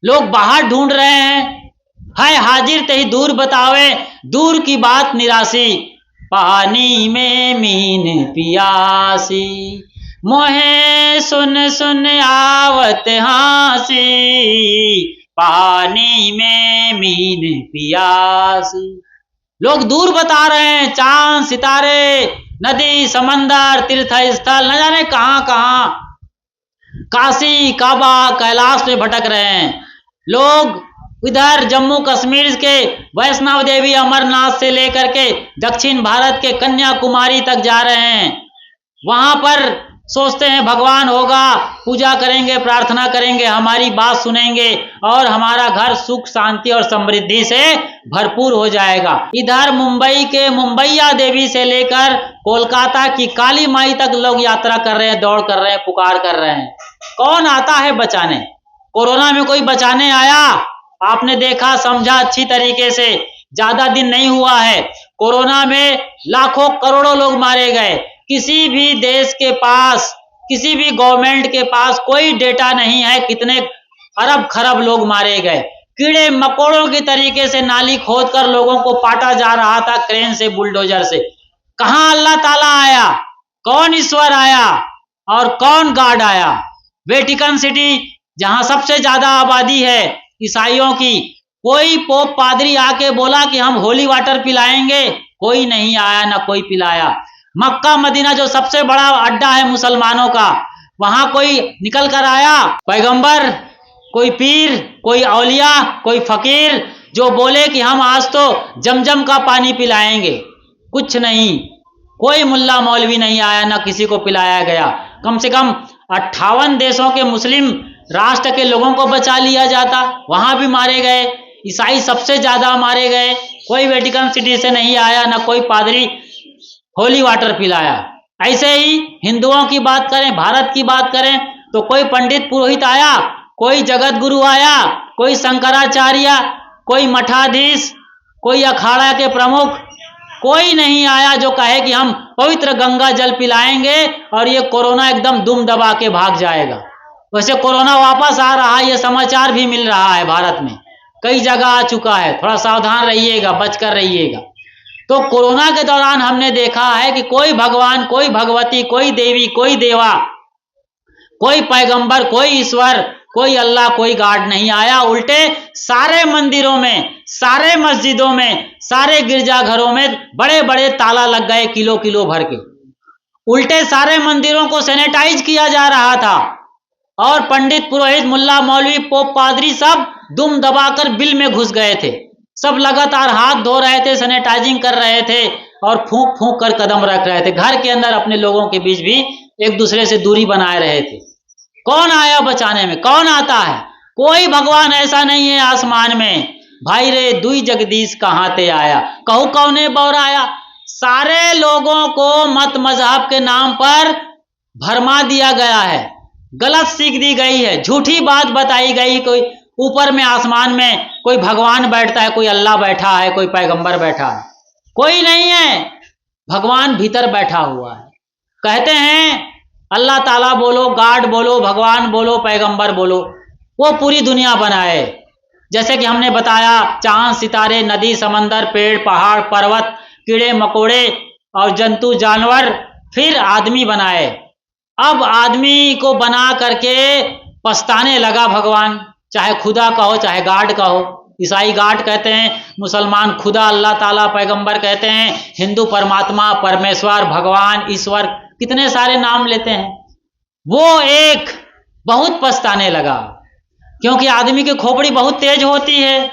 लोग बाहर ढूंढ रहे हैं, हाय हाजिर तही दूर बतावे, दूर की बात निराशी, पानी में मीन पियासी, मोहे सुन सुन आवत हासी, पानी में मीन पियासी। लोग दूर बता रहे हैं, चांद, सितारे, नदी, समंदर, तीर्थ स्थल, न जाने कहां कहां, काशी, काबा, कैलाश में भटक रहे हैं लोग। इधर जम्मू कश्मीर के वैष्णव देवी अमरनाथ से लेकर के दक्षिण भारत के कन्याकुमारी तक जा रहे हैं, वहां पर सोचते हैं भगवान होगा, पूजा करेंगे, प्रार्थना करेंगे, हमारी बात सुनेंगे और हमारा घर सुख शांति और समृद्धि से भरपूर हो जाएगा। इधर मुंबई के मुंबईया देवी से लेकर कोलकाता की काली माई तक लोग यात्रा कर रहे हैं, दौड़ कर रहे हैं, पुकार कर रहे हैं। कौन आता है बचाने? कोरोना में कोई बचाने आया? आपने देखा, समझा अच्छी तरीके से, ज्यादा दिन नहीं हुआ है, कोरोना में लाखों करोड़ों लोग मारे गए। किसी भी देश के पास, किसी भी गवर्नमेंट के पास कोई डेटा नहीं है कितने अरब खरब लोग मारे गए। कीड़े मकोड़ों के तरीके से नाली खोदकर लोगों को पाटा जा रहा था क्रेन से, बुलडोजर से। कहां अल्लाह ताला आया? कौन ईश्वर आया और कौन गॉड आया? वेटिकन सिटी जहां सबसे ज्यादा आबादी है ईसाइयों की, कोई पोप पादरी आके बोला कि हम होली वाटर पिलाएंगे? कोई नहीं आया, ना कोई पिलाया। मक्का मदीना जो सबसे बड़ा अड्डा है मुसलमानों का, वहां कोई निकल कर आया पैगंबर, कोई पीर, कोई औलिया, कोई फकीर जो बोले कि हम आज तो जमजम का पानी पिलाएंगे? कुछ नहीं, कोई मुल्ला मौलवी नहीं आया, ना किसी को पिलाया गया। कम से कम 58 देशों के मुस्लिम राष्ट्र के लोगों को बचा लिया जाता, वहां भी मारे गए। ईसाई सबसे ज्यादा मारे गए, कोई वेटिकन सिटी से नहीं आया, ना कोई पादरी होली वाटर पिलाया। ऐसे ही हिंदुओं की बात करें, भारत की बात करें, तो कोई पंडित पुरोहित आया, कोई जगत गुरु आया, कोई शंकराचार्य, कोई मठाधीश, कोई अखाड़ा के प्रमुख, कोई नहीं आया जो कहे कि हम पवित्र गंगा जल पिलाएंगे और ये कोरोना एकदम दुम दबा के भाग जाएगा। वैसे कोरोना वापस आ रहा है, ये समाचार भी मिल रहा है, भारत में कई जगह आ चुका है। थोड़ा सावधान रहिएगा, बचकर रहिएगा। तो कोरोना के दौरान हमने देखा है कि कोई भगवान, कोई भगवती, कोई देवी, कोई देवा, कोई पैगंबर, कोई ईश्वर, कोई अल्लाह, कोई गॉड नहीं आया। उल्टे सारे मंदिरों में, सारे मस्जिदों में, सारे गिरजाघरों में बड़े बड़े ताला लग गए, किलो किलो भर के। उल्टे सारे मंदिरों को सैनिटाइज किया जा रहा था और पंडित पुरोहित, मुल्ला मौलवी, पोप पादरी सब दुम दबाकर बिल में घुस गए थे। सब लगातार हाथ धो रहे थे, सैनिटाइजिंग कर रहे थे और फूंक फूंक कर कदम रख रहे थे। घर के अंदर अपने लोगों के बीच भी एक दूसरे से दूरी बनाए रहे थे। कौन आया बचाने में? कौन आता है? कोई भगवान ऐसा नहीं है आसमान में। भाई रे दुई जगदीश कहां ते आया, कहू कौने बौराया। सारे लोगों को मत मजहब के नाम पर भरमा दिया गया है, गलत सीख दी गई है, झूठी बात बताई गई। कोई ऊपर में आसमान में कोई भगवान बैठता है, कोई अल्लाह बैठा है, कोई पैगंबर बैठा है, कोई नहीं है। भगवान भीतर बैठा हुआ है। कहते हैं अल्लाह ताला बोलो, गॉड बोलो, भगवान बोलो, पैगंबर बोलो, वो पूरी दुनिया बनाए। जैसे कि हमने बताया, चांद, सितारे, नदी, समंदर, पेड़, पहाड़, पर्वत, कीड़े मकोड़े और जंतु जानवर, फिर आदमी बनाए। अब आदमी को बना करके पछताने लगा भगवान, चाहे खुदा कहो, चाहे गॉड कहो, ईसाई गाड कहते हैं, मुसलमान खुदा अल्लाह ताला पैगंबर कहते हैं, हिंदू परमात्मा परमेश्वर भगवान ईश्वर कितने सारे नाम लेते हैं। वो एक बहुत पछताने लगा, क्योंकि आदमी की खोपड़ी बहुत तेज होती है।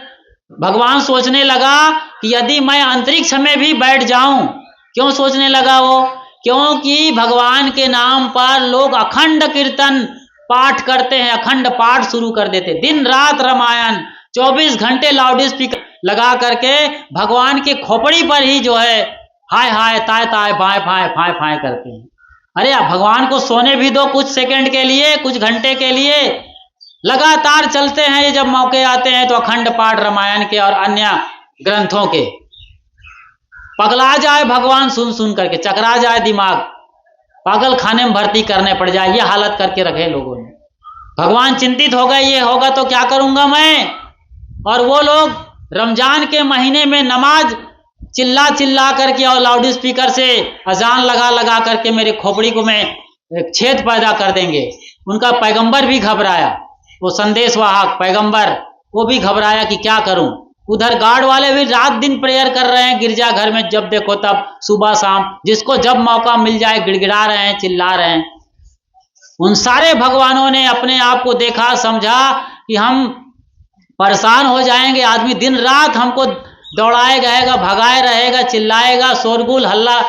भगवान सोचने लगा कि यदि मैं अंतरिक्ष में भी बैठ जाऊं, क्यों सोचने लगा वो? क्योंकि भगवान के नाम पर लोग अखंड कीर्तन पाठ करते हैं, अखंड पाठ शुरू कर देते, दिन रात रामायण 24 घंटे लाउड स्पीकर लगा करके भगवान के खोपड़ी पर ही जो है हाय हाय ताय ताय बाय फाय फाय फाय करते हैं। अरे आप भगवान को सोने भी दो कुछ सेकंड के लिए, कुछ घंटे के लिए। लगातार चलते हैं ये, जब मौके आते हैं तो अखंड पाठ रामायण के और अन्य ग्रंथों के। पगला जाए भगवान सुन सुन करके, चकरा जाए दिमाग, पागल खाने में भर्ती करने पड़ जाए, ये हालत करके रखे लोगों ने। भगवान चिंतित हो गए, ये होगा तो क्या करूंगा मैं। और वो लोग रमजान के महीने में नमाज चिल्ला चिल्ला करके और लाउड स्पीकर से अजान लगा लगा करके मेरे खोपड़ी को में एक छेद पैदा कर देंगे। उनका पैगंबर भी घबराया, वो संदेशवाहक पैगंबर, वो भी घबराया कि क्या करूं। उधर गार्ड वाले भी रात दिन प्रेयर कर रहे हैं गिरजा घर में, जब देखो तब सुबह शाम, जिसको जब मौका मिल जाए गिड़गिड़ा रहे हैं, चिल्ला रहे हैं। उन सारे भगवानों ने अपने आप को देखा, समझा कि हम परेशान हो जाएंगे, आदमी दिन रात हमको दौड़ाए रहेगा, भगाए रहेगा, चिल्लाएगा, शोरगुल हल्ला,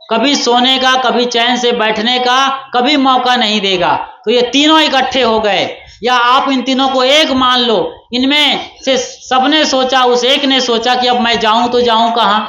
कभी सोने का, कभी चैन से बैठने का, कभी मौका नहीं देगा। तो ये तीनों इकट्ठे हो गए, या आप इन तीनों को एक मान लो। इनमें से सबने सोचा, उस एक ने सोचा कि अब मैं जाऊं तो जाऊं कहां।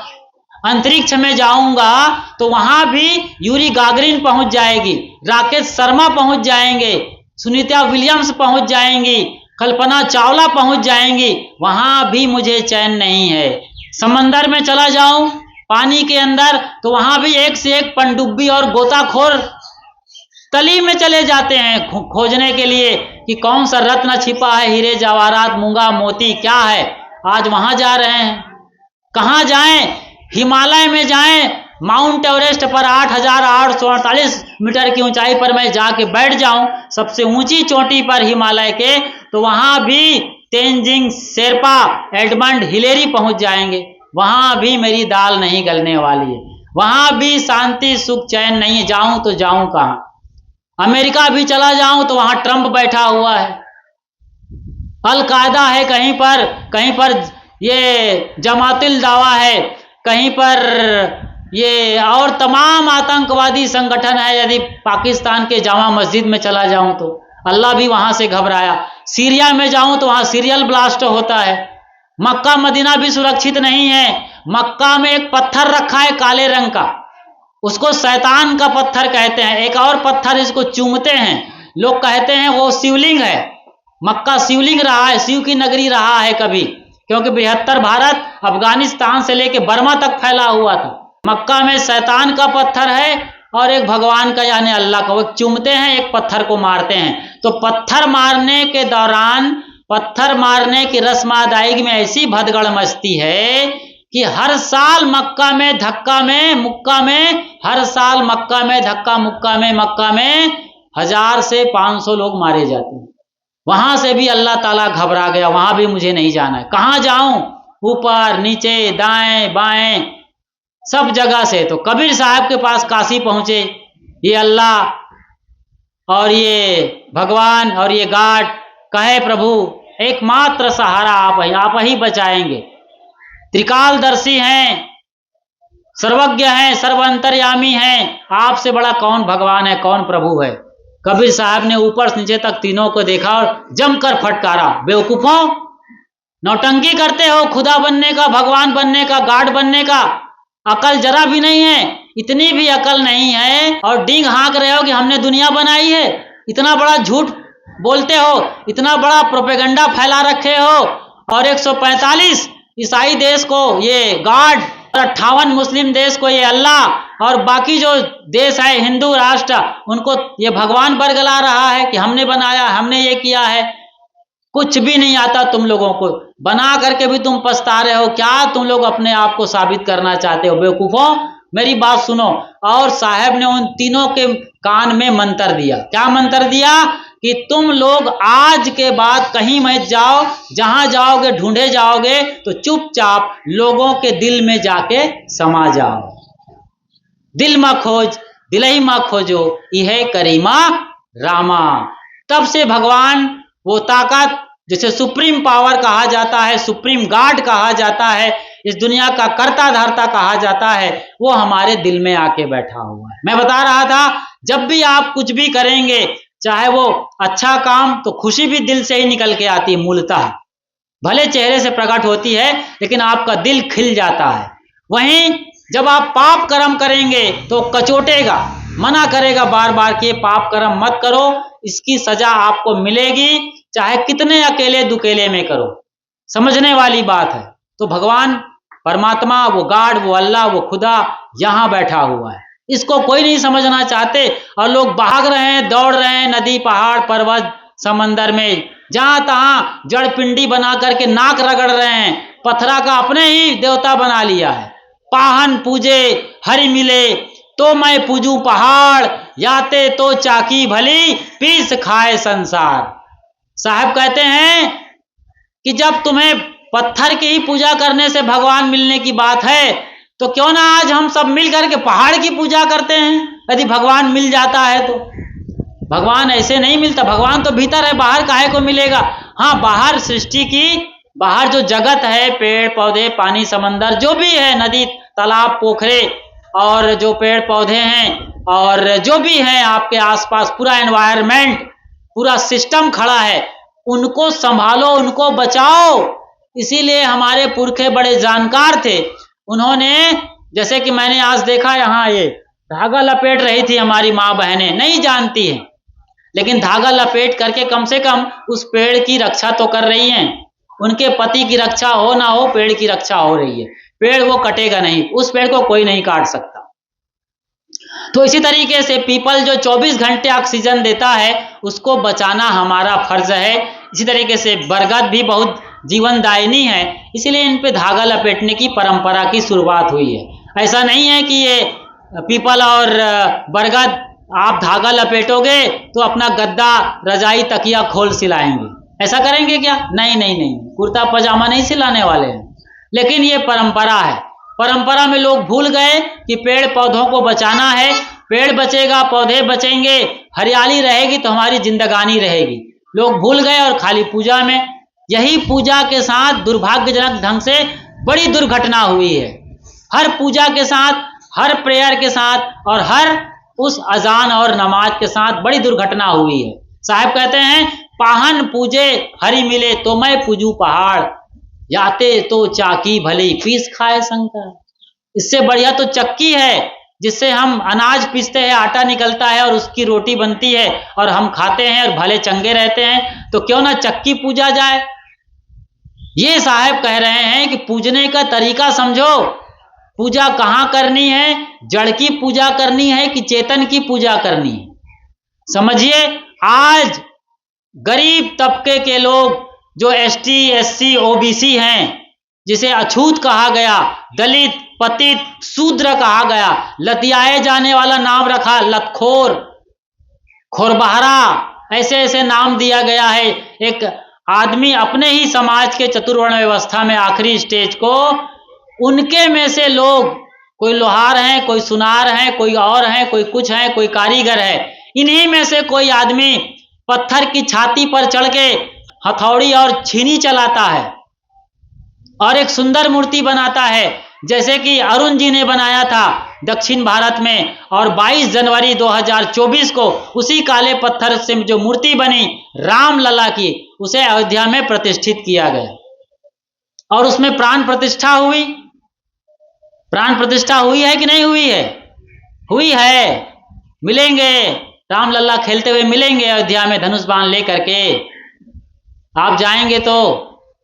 अंतरिक्ष में जाऊंगा तो वहां भी यूरी गागरिन पहुंच जाएगी, राकेश शर्मा पहुंच जाएंगे, सुनीता विलियम्स पहुंच जाएंगी, कल्पना चावला पहुंच जाएंगी, वहां भी मुझे चैन नहीं है। समंदर में चला जाऊं, पानी के अंदर, तो वहां भी एक से एक पनडुब्बी और गोताखोर तली में चले जाते हैं खोजने के लिए कि कौन सा रत्न छिपा है, हीरे जवाहरात मूंगा मोती क्या है। आज वहां जा रहे हैं। कहां जाएं? हिमालय में जाएं, माउंट एवरेस्ट पर 8,848 मीटर की ऊंचाई पर मैं जाके बैठ जाऊं, सबसे ऊंची चोटी पर हिमालय के, तो वहां भी तेंजिंग शेरपा, एडमंड हिलेरी पहुंच जाएंगे। वहां भी मेरी दाल नहीं गलने वाली है, वहां भी शांति सुख चैन नहीं है। जाऊं तो जाऊं कहां? अमेरिका भी चला जाऊं तो वहां ट्रंप बैठा हुआ है, अल-कायदा है कहीं पर ये जमातुल दावा है, कहीं पर ये और तमाम आतंकवादी संगठन है। यदि पाकिस्तान के जामा मस्जिद में चला जाऊं तो अल्लाह भी वहां से घबराया। सीरिया में जाऊं तो वहां सीरियल ब्लास्ट होता है। मक्का मदीना भी सुरक्षित नहीं है। मक्का में एक पत्थर रखा है काले रंग का, उसको शैतान का पत्थर कहते हैं। एक और पत्थर इसको चूमते हैं, लोग कहते हैं वो शिवलिंग है। मक्का शिवलिंग रहा है, शिव की नगरी रहा है कभी, क्योंकि बृहत्तर भारत अफगानिस्तान से लेके बर्मा तक फैला हुआ था। मक्का में शैतान का पत्थर है और एक भगवान का यानी अल्लाह का, वो चूमते हैं, एक पत्थर को मारते हैं। तो पत्थर मारने के दौरान, पत्थर मारने की रस्म अदायगी में ऐसी भदगड़ मचती है कि हर साल मक्का में धक्का में मुक्का में, हर साल मक्का में धक्का मुक्का में, मक्का में 1000 से 500 लोग मारे जाते हैं। वहां से भी अल्लाह ताला घबरा गया, वहां भी मुझे नहीं जाना है। कहां जाऊं? ऊपर नीचे दाएं बाएं सब जगह से। तो कबीर साहब के पास काशी पहुंचे। ये अल्लाह और ये भगवान और ये गाड कहे, प्रभु एकमात्र सहारा आप ही बचाएंगे। त्रिकालदर्शी हैं, सर्वज्ञ हैं, सर्वंतर्यामी हैं, आपसे बड़ा कौन भगवान है, कौन प्रभु है। कबीर साहब ने ऊपर से नीचे तक तीनों को देखा और जमकर फटकारा, बेवकूफों, नौटंकी करते हो खुदा बनने का, भगवान बनने का, गाड बनने का, अकल जरा भी नहीं है। इतनी भी अकल नहीं है और डींग हाँक रहे हो कि हमने दुनिया बनाई है। इतना बड़ा झूठ बोलते हो, इतना बड़ा प्रोपेगेंडा फैला रखे हो। और 145 ईसाई देश को ये गाड और 58 मुस्लिम देश को ये अल्लाह और बाकी जो देश है हिंदू राष्ट्र, उनको ये भगवान बरगला रहा है कि हमने बनाया, हमने ये किया है। कुछ भी नहीं आता तुम लोगों को, बना करके भी तुम पछता रहे हो। क्या तुम लोग अपने आप को साबित करना चाहते हो? बेवकूफों, मेरी बात सुनो। और साहब ने उन तीनों के कान में मंत्र दिया। क्या मंत्र दिया? कि तुम लोग आज के बाद कहीं मत जाओ, जहां जाओगे ढूंढे जाओगे तो चुपचाप लोगों के दिल में जाके समा जाओ। दिल में खोज दिलही में खोजो, यह करीमा रामा। तब से भगवान वो ताकत जिसे सुप्रीम पावर कहा जाता है, सुप्रीम गॉड कहा जाता है, इस दुनिया का कर्ता धर्ता कहा जाता है, वो हमारे दिल में आके बैठा हुआ है। मैं बता रहा था, जब भी आप कुछ भी करेंगे, चाहे वो अच्छा काम, तो खुशी भी दिल से ही निकल के आती है मूलतः, भले चेहरे से प्रकट होती है लेकिन आपका दिल खिल जाता है। वहीं जब आप पाप कर्म करेंगे तो कचोटेगा, मना करेगा बार बार कि पाप कर्म मत करो, इसकी सजा आपको मिलेगी, चाहे कितने अकेले दुकेले में करो। समझने वाली बात है। तो भगवान परमात्मा, वो गॉड, वो अल्लाह, वो खुदा यहां बैठा हुआ है। इसको कोई नहीं समझना चाहते और लोग भाग रहे हैं, दौड़ रहे हैं नदी, पहाड़, पर्वत, समंदर में, जहां तहां जड़ पिंडी बना करके नाक रगड़ रहे हैं, पत्थरा का अपने ही देवता बना लिया है। पाहन पूजे हरि मिले तो मैं पूजू पहाड़, याते तो चाकी भली पीस खाए संसार। साहब कहते हैं कि जब तुम्हें पत्थर की ही पूजा करने से भगवान मिलने की बात है, तो क्यों ना आज हम सब मिल करके पहाड़ की पूजा करते हैं, यदि भगवान मिल जाता है तो। भगवान ऐसे नहीं मिलता, भगवान तो भीतर है, बाहर काहे को मिलेगा। हाँ, बाहर सृष्टि की, बाहर जो जगत है, पेड़ पौधे, पानी, समंदर, जो भी है, नदी, तालाब, पोखरे और जो पेड़ पौधे हैं और जो भी है आपके आसपास, पूरा एनवायरनमेंट, पूरा सिस्टम खड़ा है, उनको संभालो, उनको बचाओ। इसीलिए हमारे पुरखे बड़े जानकार थे। उन्होंने, जैसे कि मैंने आज देखा, यहाँ ये धागा लपेट रही थी हमारी माँ बहनें, नहीं जानती हैं, लेकिन धागा लपेट करके कम से कम उस पेड़ की रक्षा तो कर रही हैं। उनके पति की रक्षा हो ना हो, पेड़ की रक्षा हो रही है। पेड़ वो कटेगा नहीं, उस पेड़ को कोई नहीं काट सकता। तो इसी तरीके से पीपल जो 24 घंटे ऑक्सीजन देता है, उसको बचाना हमारा फर्ज है। इसी तरीके से बरगद भी बहुत जीवनदायिनी है, इसीलिए इन पे धागा लपेटने की परंपरा की शुरुआत हुई है। ऐसा नहीं है कि ये पीपल और बरगद आप धागा लपेटोगे तो अपना गद्दा, रजाई, तकिया खोल सिलाएंगे, ऐसा करेंगे क्या? नहीं नहीं नहीं, कुर्ता पजामा नहीं सिलाने वाले हैं। लेकिन ये परंपरा है। परंपरा में लोग भूल गए कि पेड़ पौधों को बचाना है। पेड़ बचेगा, पौधे बचेंगे, हरियाली रहेगी तो हमारी जिंदगानी रहेगी। लोग भूल गए और खाली पूजा में। यही पूजा के साथ दुर्भाग्यजनक ढंग से बड़ी दुर्घटना हुई है। हर पूजा के साथ, हर प्रेयर के साथ और हर उस अजान और नमाज के साथ बड़ी दुर्घटना हुई है। साहब कहते हैं, पाहन पूजे हरि मिले तो मैं पूजू पहाड़, याते तो चाकी भली पीस खाए शंकर। इससे बढ़िया तो चक्की है, जिससे हम अनाज पीसते हैं, आटा निकलता है और उसकी रोटी बनती है और हम खाते हैं और भले चंगे रहते हैं। तो क्यों ना चक्की पूजा जाए। ये साहब कह रहे हैं कि पूजने का तरीका समझो। पूजा कहाँ करनी है? जड़ की पूजा करनी है कि चेतन की पूजा करनी है? समझिए, आज गरीब तबके के लोग जो एसटी, एससी, ओबीसी हैं, जिसे अछूत कहा गया, दलित, पतित, शूद्र कहा गया, लतियाए जाने वाला नाम रखा, लतखोर, खोरबहरा, ऐसे ऐसे नाम दिया गया है। एक आदमी अपने ही समाज के चतुर्वर्ण व्यवस्था में आखिरी स्टेज को, उनके में से लोग, कोई लोहार हैं, कोई सुनार हैं, कोई और हैं, कोई कुछ हैं, कोई कारीगर है, इन्हीं में से कोई आदमी पत्थर की छाती पर चढ़ के हथौड़ी और छीनी चलाता है और एक सुंदर मूर्ति बनाता है, जैसे कि अरुण जी ने बनाया था दक्षिण भारत में। और 22 जनवरी 2024 को उसी काले पत्थर से जो मूर्ति बनी राम लला की, उसे अयोध्या में प्रतिष्ठित किया गया और उसमें प्राण प्रतिष्ठा हुई। प्राण प्रतिष्ठा हुई है कि नहीं हुई है? हुई है। मिलेंगे राम लल्ला खेलते हुए, मिलेंगे अयोध्या में धनुष बाण लेकर के। आप जाएंगे तो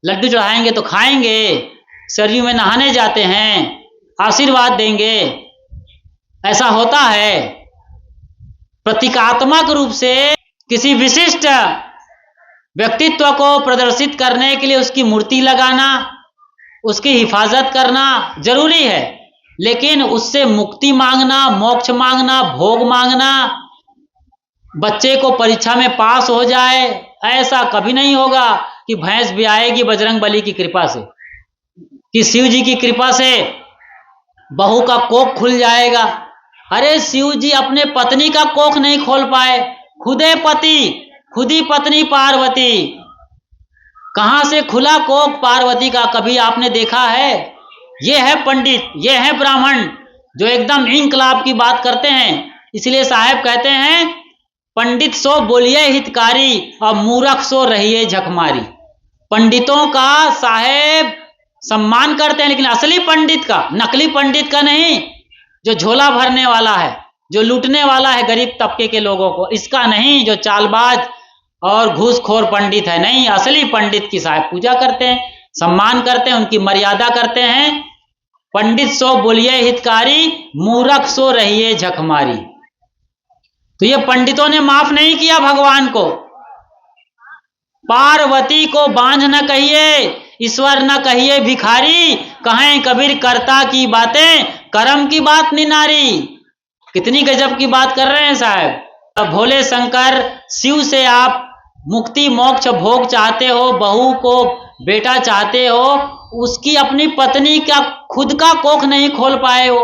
लड्डू चढ़ाएंगे तो खाएंगे, सरयू में नहाने जाते हैं, आशीर्वाद देंगे। ऐसा होता है। प्रतीकात्मक रूप से किसी विशिष्ट व्यक्तित्व को प्रदर्शित करने के लिए उसकी मूर्ति लगाना, उसकी हिफाजत करना जरूरी है, लेकिन उससे मुक्ति मांगना, मोक्ष मांगना, भोग मांगना, बच्चे को परीक्षा में पास हो जाए, ऐसा कभी नहीं होगा कि भैंस भी आएगी बजरंग बली की कृपा से, कि शिव जी की कृपा से बहू का कोख खुल जाएगा। अरे शिव जी अपने पत्नी का कोख नहीं खोल पाए, खुदे पति, खुदी पत्नी पार्वती, कहां से खुला कोख पार्वती का, कभी आपने देखा है? ये है पंडित, ये है ब्राह्मण जो एकदम इंकलाब की बात करते हैं। इसलिए साहब कहते हैं, पंडित सो बोलिए हितकारी और मूर्ख सो रहिए झकमारी। पंडितों का साहेब सम्मान करते हैं, लेकिन असली पंडित का, नकली पंडित का नहीं, जो झोला भरने वाला है, जो लूटने वाला है गरीब तबके के लोगों को, इसका नहीं, जो चालबाज और घूसखोर पंडित है, नहीं, असली पंडित की साहब पूजा करते हैं, सम्मान करते हैं, उनकी मर्यादा करते हैं। पंडित सो बोलिए हितकारी, मूर्ख सो रहिए झकमारी। तो ये पंडितों ने माफ नहीं किया भगवान को। पार्वती को बांझ न कहिए, ईश्वर न कहिए भिखारी, कहें कबीर कर्ता की बातें, कर्म की बात निनारी। कितनी गजब की बात कर रहे हैं साहब। अब भोले शंकर, शिव से आप मुक्ति मोक्ष भोग चाहते हो, बहू को बेटा चाहते हो, उसकी अपनी पत्नी का खुद का कोख नहीं खोल पाए हो।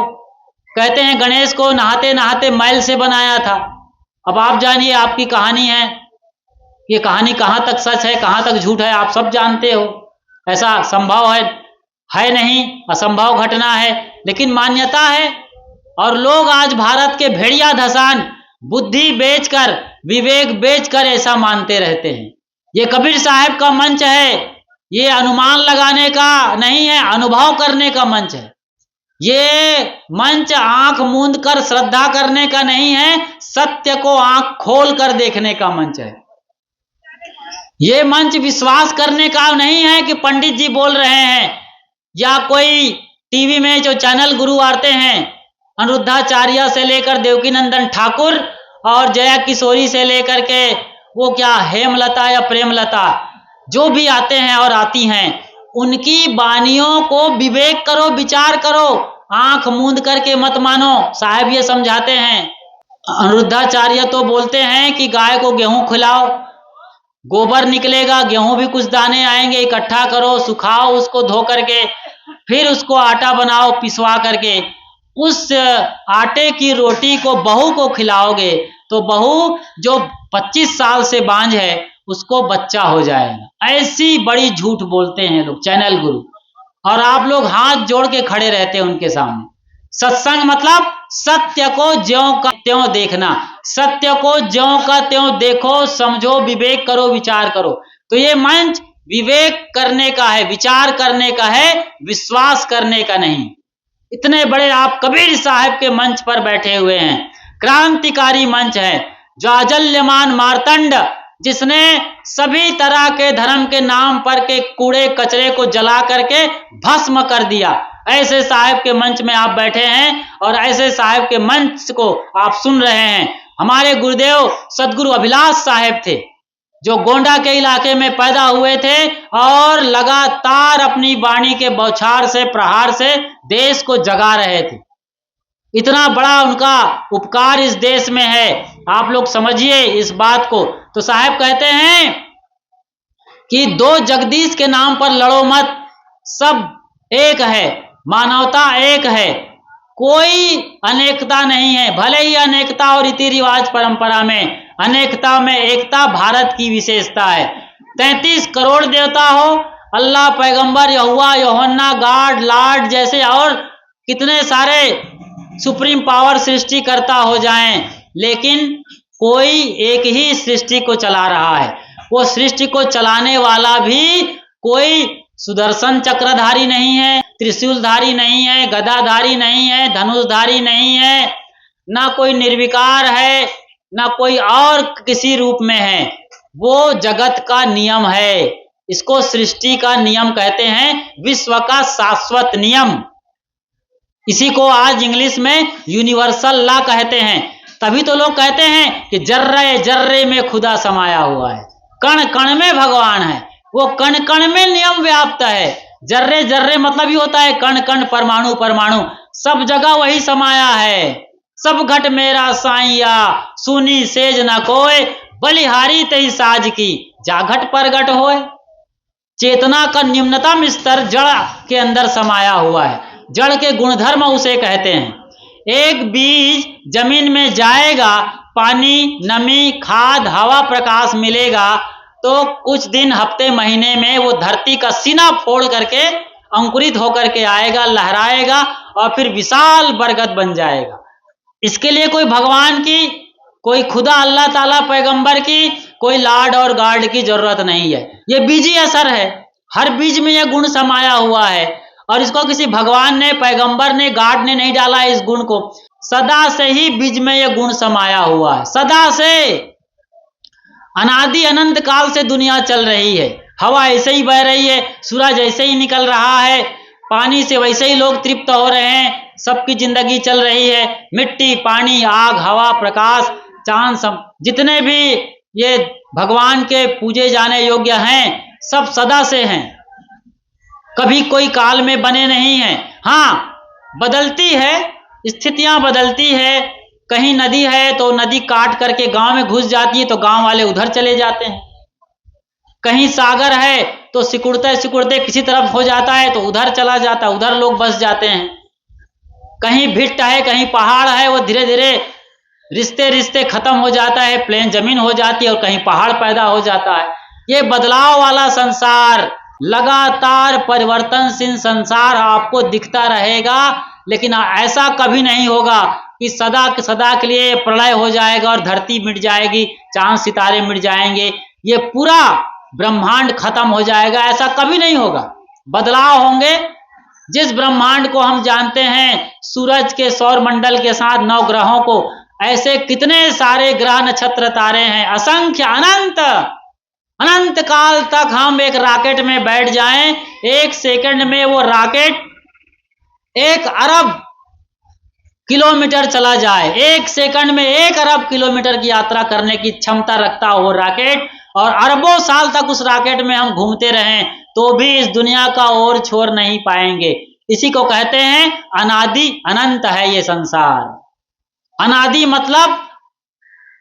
कहते हैं गणेश को नहाते नहाते मैल से बनाया था। अब आप जानिए, आपकी कहानी है, ये कहानी कहां तक सच है कहां तक झूठ है आप सब जानते हो। ऐसा संभव है नहीं, असंभव घटना है, लेकिन मान्यता है। और लोग आज भारत के भेड़िया धसान बुद्धि बेचकर, विवेक बेचकर ऐसा मानते रहते हैं। ये कबीर साहब का मंच है, ये अनुमान लगाने का नहीं है, अनुभव करने का मंच है। ये मंच आंख मूंद कर श्रद्धा करने का नहीं है, सत्य को आंख खोल कर देखने का मंच है। ये मंच विश्वास करने का नहीं है कि पंडित जी बोल रहे हैं, या कोई टीवी में जो चैनल गुरु आते हैं, अनिरुद्धाचार्य से लेकर देवकीनंदन ठाकुर और जया किशोरी से लेकर के वो क्या हेमलता या प्रेमलता, जो भी आते हैं और आती हैं, उनकी वाणियों को विवेक करो, विचार करो, आंख मूंद करके मत मानो। साहब ये समझाते हैं, अनिरुद्धाचार्य तो बोलते हैं कि गाय को गेहूं खिलाओ, गोबर निकलेगा, गेहूं भी कुछ दाने आएंगे, इकट्ठा करो, सुखाओ उसको धो करके, फिर उसको आटा बनाओ पिसवा करके, उस आटे की रोटी को बहू को खिलाओगे तो बहू जो 25 साल से बांझ है उसको बच्चा हो जाएगा। ऐसी बड़ी झूठ बोलते हैं लोग, चैनल गुरु, और आप लोग हाथ जोड़ के खड़े रहते हैं उनके सामने। सत्संग मतलब सत्य को ज्यों का त्यों देखना, सत्य को ज्यों का त्यों देखो, समझो, विवेक करो, विचार करो। तो ये मंच विवेक करने का है, विचार करने का है, विश्वास करने का नहीं। इतने बड़े आप कबीर साहब के मंच पर बैठे हुए हैं, क्रांतिकारी मंच है, जो अजल्यमान मार्तंड, जिसने सभी तरह के धर्म के नाम पर के कूड़े कचरे को जला करके भस्म कर दिया। ऐसे साहब के मंच में आप बैठे हैं और ऐसे साहब के मंच को आप सुन रहे हैं। हमारे गुरुदेव सदगुरु अभिलाष साहब थे, जो गोंडा के इलाके में पैदा हुए थे और लगातार अपनी वाणी के बौछार से, प्रहार से देश को जगा रहे थे। इतना बड़ा उनका उपकार इस देश में है, आप लोग समझिए इस बात को। तो साहब कहते हैं कि दो जगदीश के नाम पर लड़ो मत, सब एक है, मानवता एक है, कोई अनेकता नहीं है। भले ही अनेकता और रीति रिवाज परंपरा में, अनेकता में एकता भारत की विशेषता है। 33 करोड़ देवता हो, अल्लाह, पैगंबर, यहोवा, यूहन्ना, गॉड, लॉर्ड जैसे और कितने सारे सुप्रीम पावर सृष्टिकर्ता हो जाएं, लेकिन कोई एक ही सृष्टि को चला रहा है। वो सृष्टि को चलाने वाला भी कोई सुदर्शन चक्रधारी नहीं है, त्रिशूलधारी नहीं है, गदाधारी नहीं है, धनुषधारी नहीं है, ना कोई निर्विकार है, ना कोई और किसी रूप में है। वो जगत का नियम है, इसको सृष्टि का नियम कहते हैं, विश्व का शाश्वत नियम। इसी को आज इंग्लिश में यूनिवर्सल लॉ कहते हैं। तभी तो लोग कहते हैं कि जर्रे जर्रे में खुदा समाया हुआ है, कण कण में भगवान है। वो कण कण में नियम व्याप्त है। जर्रे जर्रे मतलब ही होता है कण कण, परमाणु परमाणु, सब जगह वही समाया है। सब घट मेरा साइया, सुनी सेज न कोय, बलिहारी तही साज की, जाघट परगट होए। चेतना का निम्नतम स्तर जड़ के अंदर समाया हुआ है। जड़ के गुणधर्म उसे कहते हैं। एक बीज जमीन में जाएगा, पानी, नमी, खाद, हवा, प्रकाश मिलेगा तो कुछ दिन, हफ्ते, महीने में वो धरती का सीना फोड़ करके अंकुरित होकर के आएगा, लहराएगा और फिर विशाल बरगद बन जाएगा। इसके लिए कोई भगवान की, कोई खुदा अल्लाह ताला पैगंबर की, कोई लाड और गार्ड की जरूरत नहीं है। ये बीजी असर है। हर बीज में यह गुण समाया हुआ है और इसको किसी भगवान ने, पैगंबर ने, गार्ड ने नहीं डाला है इस गुण को। सदा से ही बीज में यह गुण समाया हुआ है। सदा से, अनादि अनंत काल से दुनिया चल रही है। हवा ऐसे ही बह रही है, सूरज ऐसे ही निकल रहा है, पानी से वैसे ही लोग तृप्त हो रहे हैं, सबकी जिंदगी चल रही है। मिट्टी, पानी, आग, हवा, प्रकाश, चांद, जितने भी ये भगवान के पूजे जाने योग्य हैं, सब सदा से हैं, कभी कोई काल में बने नहीं हैं। हाँ, बदलती है, स्थितियां बदलती है। कहीं नदी है तो नदी काट करके गांव में घुस जाती है तो गांव वाले उधर चले जाते हैं। कहीं सागर है तो सिकुड़ते सिकुड़ते किसी तरफ हो जाता है तो उधर चला जाता है, उधर लोग बस जाते हैं। कहीं भिट्ट है, कहीं पहाड़ है, वो धीरे धीरे रिश्ते रिश्ते खत्म हो जाता है, प्लेन जमीन हो जाती है और कहीं पहाड़ पैदा हो जाता है। ये बदलाव वाला संसार, लगातार परिवर्तनशील संसार आपको दिखता रहेगा, लेकिन ऐसा कभी नहीं होगा कि सदा के लिए प्रलय हो जाएगा और धरती मिट जाएगी, चांद सितारे मिट जाएंगे, ये पूरा ब्रह्मांड खत्म हो जाएगा। ऐसा कभी नहीं होगा। बदलाव होंगे। जिस ब्रह्मांड को हम जानते हैं, सूरज के सौर मंडल के साथ 9 ग्रहों को, ऐसे कितने सारे ग्रह, नक्षत्र, तारे हैं, असंख्य, अनंत अनंत काल तक हम एक रॉकेट में बैठ जाएं, 1 सेकंड में वो रॉकेट 1 अरब किलोमीटर चला जाए, 1 सेकंड में 1 अरब किलोमीटर की यात्रा करने की क्षमता रखता हो वो रॉकेट, और अरबों साल तक उस रॉकेट में हम घूमते रहें तो भी इस दुनिया का ओर छोड़ नहीं पाएंगे। इसी को कहते हैं अनादि अनंत है ये संसार। अनादि मतलब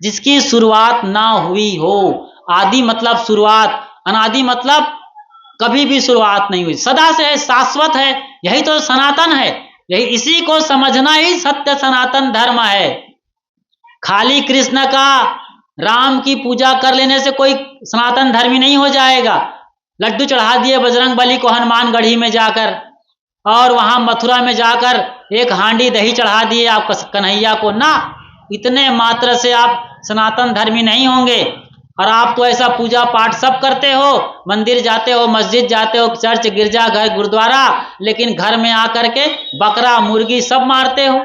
जिसकी शुरुआत ना हुई हो। आदि मतलब शुरुआत, अनादि मतलब कभी भी शुरुआत नहीं हुई, सदा से है, शाश्वत है। यही तो सनातन है। यही, इसी को समझना ही सत्य सनातन धर्म है। खाली कृष्ण का, राम की पूजा कर लेने से कोई सनातन धर्मी नहीं हो जाएगा। लड्डू चढ़ा दिए बजरंग बली को हनुमान गढ़ी में जाकर, और वहां मथुरा में जाकर एक हांडी दही चढ़ा दिए आप कन्हैया को, ना, इतने मात्र से आप सनातन धर्मी नहीं होंगे। और आप तो ऐसा पूजा पाठ सब करते हो, मंदिर जाते हो, मस्जिद जाते हो, चर्च, गिरजाघर, गुरुद्वारा, लेकिन घर में आकर के बकरा, मुर्गी सब मारते हो,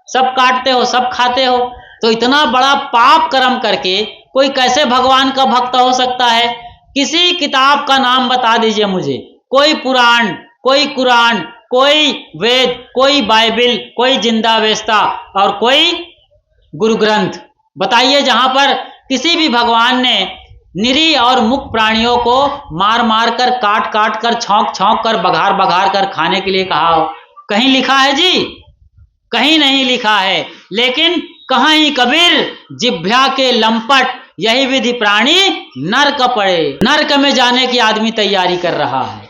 सब काटते हो, सब खाते हो। तो इतना बड़ा पाप कर्म करके कोई कैसे भगवान का भक्त हो सकता है? किसी किताब का नाम बता दीजिए मुझे, कोई पुराण, कोई कुरान, कोई वेद, कोई बाइबिल, कोई जिंदा वेस्ता और कोई गुरु ग्रंथ बताइए जहां पर किसी भी भगवान ने निरी और मुख प्राणियों को मार मार कर, काट काट कर, छौंक छौंक कर, बघार बघार कर खाने के लिए कहा हो? कहीं लिखा है जी? कहीं नहीं लिखा है। लेकिन कहीं कबीर जिभ्या के लंपट, यही विधि प्राणी नरक पड़े, नरक में जाने की आदमी तैयारी कर रहा है।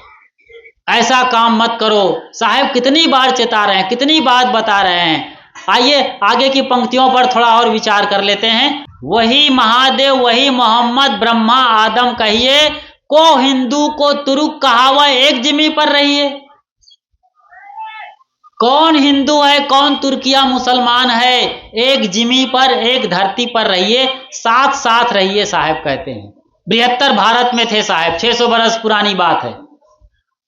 ऐसा काम मत करो। साहब कितनी बार चेता रहे हैं, कितनी बात बता रहे हैं। आइए आगे की पंक्तियों पर थोड़ा और विचार कर लेते हैं। वही महादेव, वही मोहम्मद, ब्रह्मा आदम कहिए, को हिंदू को तुरुक कहावा, एक जिमी पर रहिए। कौन हिंदू है, कौन तुर्किया मुसलमान है, एक जिमी पर, एक धरती पर रहिए, साथ साथ रहिए। साहब कहते हैं बृहत्तर भारत में थे साहब, 600 बरस पुरानी बात है,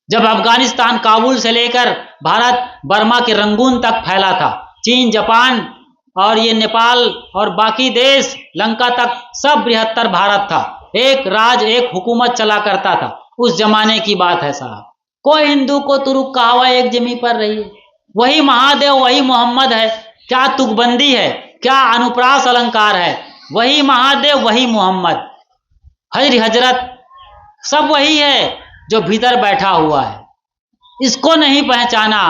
जब अफगानिस्तान काबुल से लेकर भारत बर्मा के रंगून तक फैला था, चीन, जापान और ये नेपाल और बाकी देश, लंका तक, सब बृहत्तर भारत था। एक राज, एक हुकूमत चला करता था। उस जमाने की बात है साहब। कोई हिंदू को तुरुक कहावा, एक जमी पर रहिए। वही महादेव, वही मोहम्मद है। क्या तुकबंदी है, क्या अनुप्रास अलंकार है। वही महादेव, वही मोहम्मद, हजर हजरत, सब वही है जो भीतर बैठा हुआ है। इसको नहीं पहचाना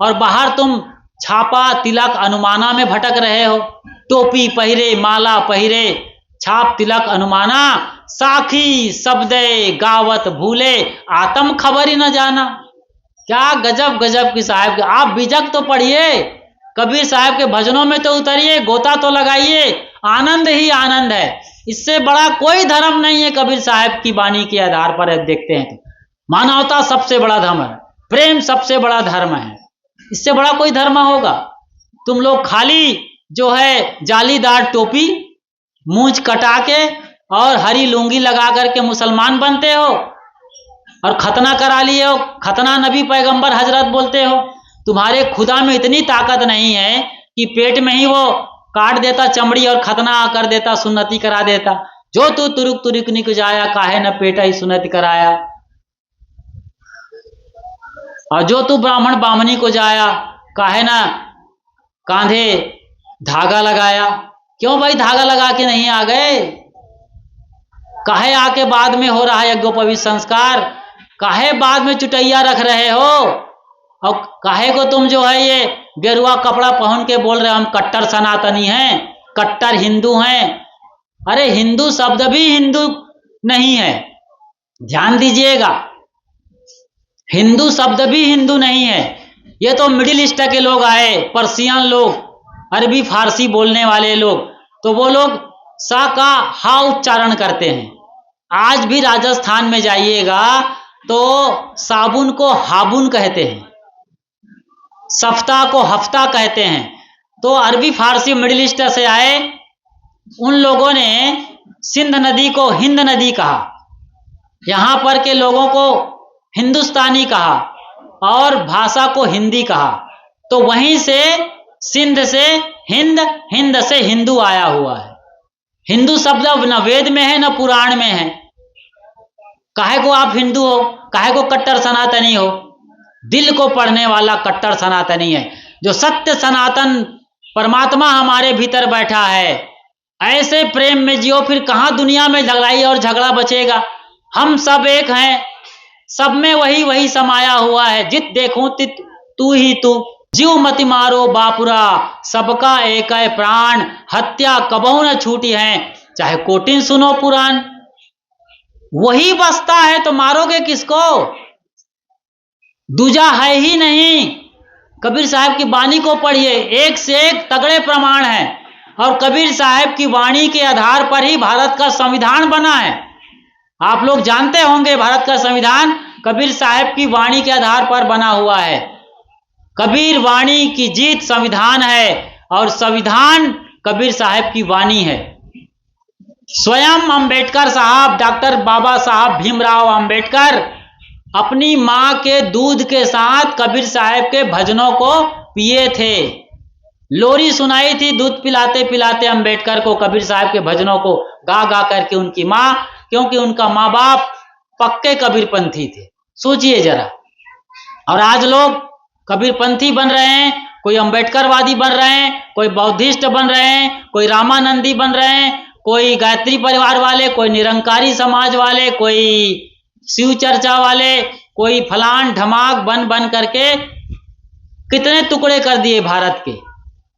और बाहर तुम छापा तिलक अनुमाना में भटक रहे हो। टोपी पहिरे माला पहिरे छाप तिलक अनुमाना, साखी शब्दे गावत भूले आत्म खबर ही न जाना। क्या गजब गजब की साहब के, आप बीजक तो पढ़िए, कबीर साहब के भजनों में तो उतरिए, गोता तो लगाइए, आनंद ही आनंद है। इससे बड़ा कोई धर्म नहीं है। कबीर साहब की वाणी के आधार पर देखते हैं तो मानवता सबसे बड़ा धर्म है, प्रेम सबसे बड़ा धर्म है, इससे बड़ा कोई धर्म होगा? तुम लोग खाली जो है जालीदार टोपी मूंछ कटा के और हरी लुंगी लगा करके मुसलमान बनते हो और खतना करा लिए हो, खतना नबी पैगंबर हजरत बोलते हो। तुम्हारे खुदा में इतनी ताकत नहीं है कि पेट में ही वो काट देता चमड़ी और खतना कर देता, सुन्नति करा देता। जो तू तुरुक तुरुक निक जाया, काहे न पेटा ही सुन्नति कराया। और जो तू ब्राह्मण बामनी को जाया, काहे ना कांधे धागा लगाया। क्यों भाई धागा लगा के नहीं आ गए? काहे आके बाद में हो रहा है यज्ञोपवीत संस्कार? काहे बाद में चुटैया रख रहे हो? और काहे को तुम जो है ये गेरुआ कपड़ा पहन के बोल रहे हो हम कट्टर सनातनी हैं, कट्टर हिंदू हैं? अरे हिंदू शब्द भी हिंदू नहीं है, ध्यान दीजिएगा। हिंदू शब्द भी हिंदू नहीं है। ये तो मिडिल ईस्ट के लोग आए, पर्सियन लोग, अरबी फारसी बोलने वाले लोग, तो वो लोग सा का हा उच्चारण करते हैं। आज भी राजस्थान में जाइएगा तो साबुन को हाबुन कहते हैं, सफ्ता को हफ्ता कहते हैं। तो अरबी फारसी मिडिल ईस्ट से आए, उन लोगों ने सिंध नदी को हिंद नदी कहा, यहां पर के लोगों को हिंदुस्तानी कहा और भाषा को हिंदी कहा। तो वहीं से सिंध से हिंद, हिंद से हिंदू आया हुआ है। हिंदू शब्द न वेद में है न पुराण में है। काहे को आप हिंदू हो? काहे को कट्टर सनातनी हो? दिल को पढ़ने वाला कट्टर सनातनी है। जो सत्य सनातन परमात्मा हमारे भीतर बैठा है, ऐसे प्रेम में जियो, फिर कहां दुनिया में लड़ाई और झगड़ा बचेगा। हम सब एक हैं, सब में वही वही समाया हुआ है। जित देखूं तित तू ही तू, जीव मति मारो बापुरा, सबका एक है प्राण, हत्या कबहू न छूटी है, चाहे कोटिन सुनो पुराण। वही बसता है तो मारोगे किसको? दूजा है ही नहीं। कबीर साहब की वाणी को पढ़िए, एक से एक तगड़े प्रमाण है। और कबीर साहब की वाणी के आधार पर ही भारत का संविधान बना है। आप लोग जानते होंगे भारत का संविधान कबीर साहब की वाणी के आधार पर बना हुआ है। कबीर वाणी की जीत संविधान है और संविधान कबीर साहब की वाणी है। स्वयं अंबेडकर साहब, डॉक्टर बाबा साहब भीमराव अंबेडकर अपनी मां के दूध के साथ कबीर साहब के भजनों को पिए थे। लोरी सुनाई थी दूध पिलाते पिलाते अंबेडकर को, कबीर साहब के भजनों को गा गा करके उनकी मां, क्योंकि उनका माँ बाप पक्के कबीरपंथी थे। सोचिए जरा। और आज लोग कबीरपंथी बन रहे हैं, कोई अंबेडकरवादी बन रहे हैं, कोई बौद्धिस्ट बन रहे हैं, कोई रामानंदी बन रहे हैं, कोई गायत्री परिवार वाले, कोई निरंकारी समाज वाले, कोई शिव चर्चा वाले, कोई फलान ढमाक बन बन करके कितने टुकड़े कर दिए भारत के,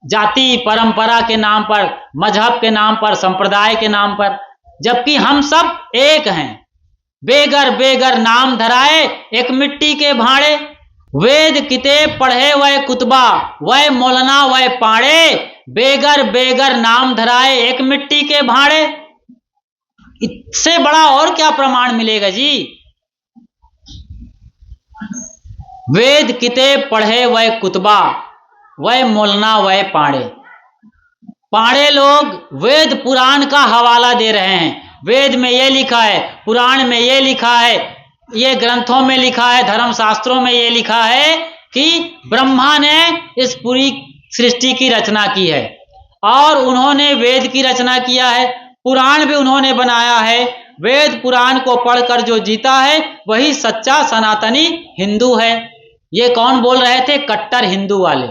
जाति परंपरा के नाम पर, मजहब के नाम पर, संप्रदाय के नाम पर। जबकि हम सब एक हैं। बेगर बेगर नाम धराए एक मिट्टी के भाड़े, वेद किताब पढ़े वह कुतबा, वह मौलाना वह पाड़े, बेगर बेगर नाम धराए एक मिट्टी के भाड़े। इससे बड़ा और क्या प्रमाण मिलेगा जी? वेद किताब पढ़े वह कुतबा, वह मौलाना वह पाड़े। पाड़े लोग वेद पुराण का हवाला दे रहे हैं। वेद में ये लिखा है, पुराण में ये लिखा है, ये ग्रंथों में लिखा है, धर्मशास्त्रों में ये लिखा है कि ब्रह्मा ने इस पूरी सृष्टि की रचना की है और उन्होंने वेद की रचना किया है। पुराण भी उन्होंने बनाया है। वेद पुराण को पढ़कर जो जीता है वही सच्चा सनातनी हिंदू है। ये कौन बोल रहे थे? कट्टर हिंदू वाले।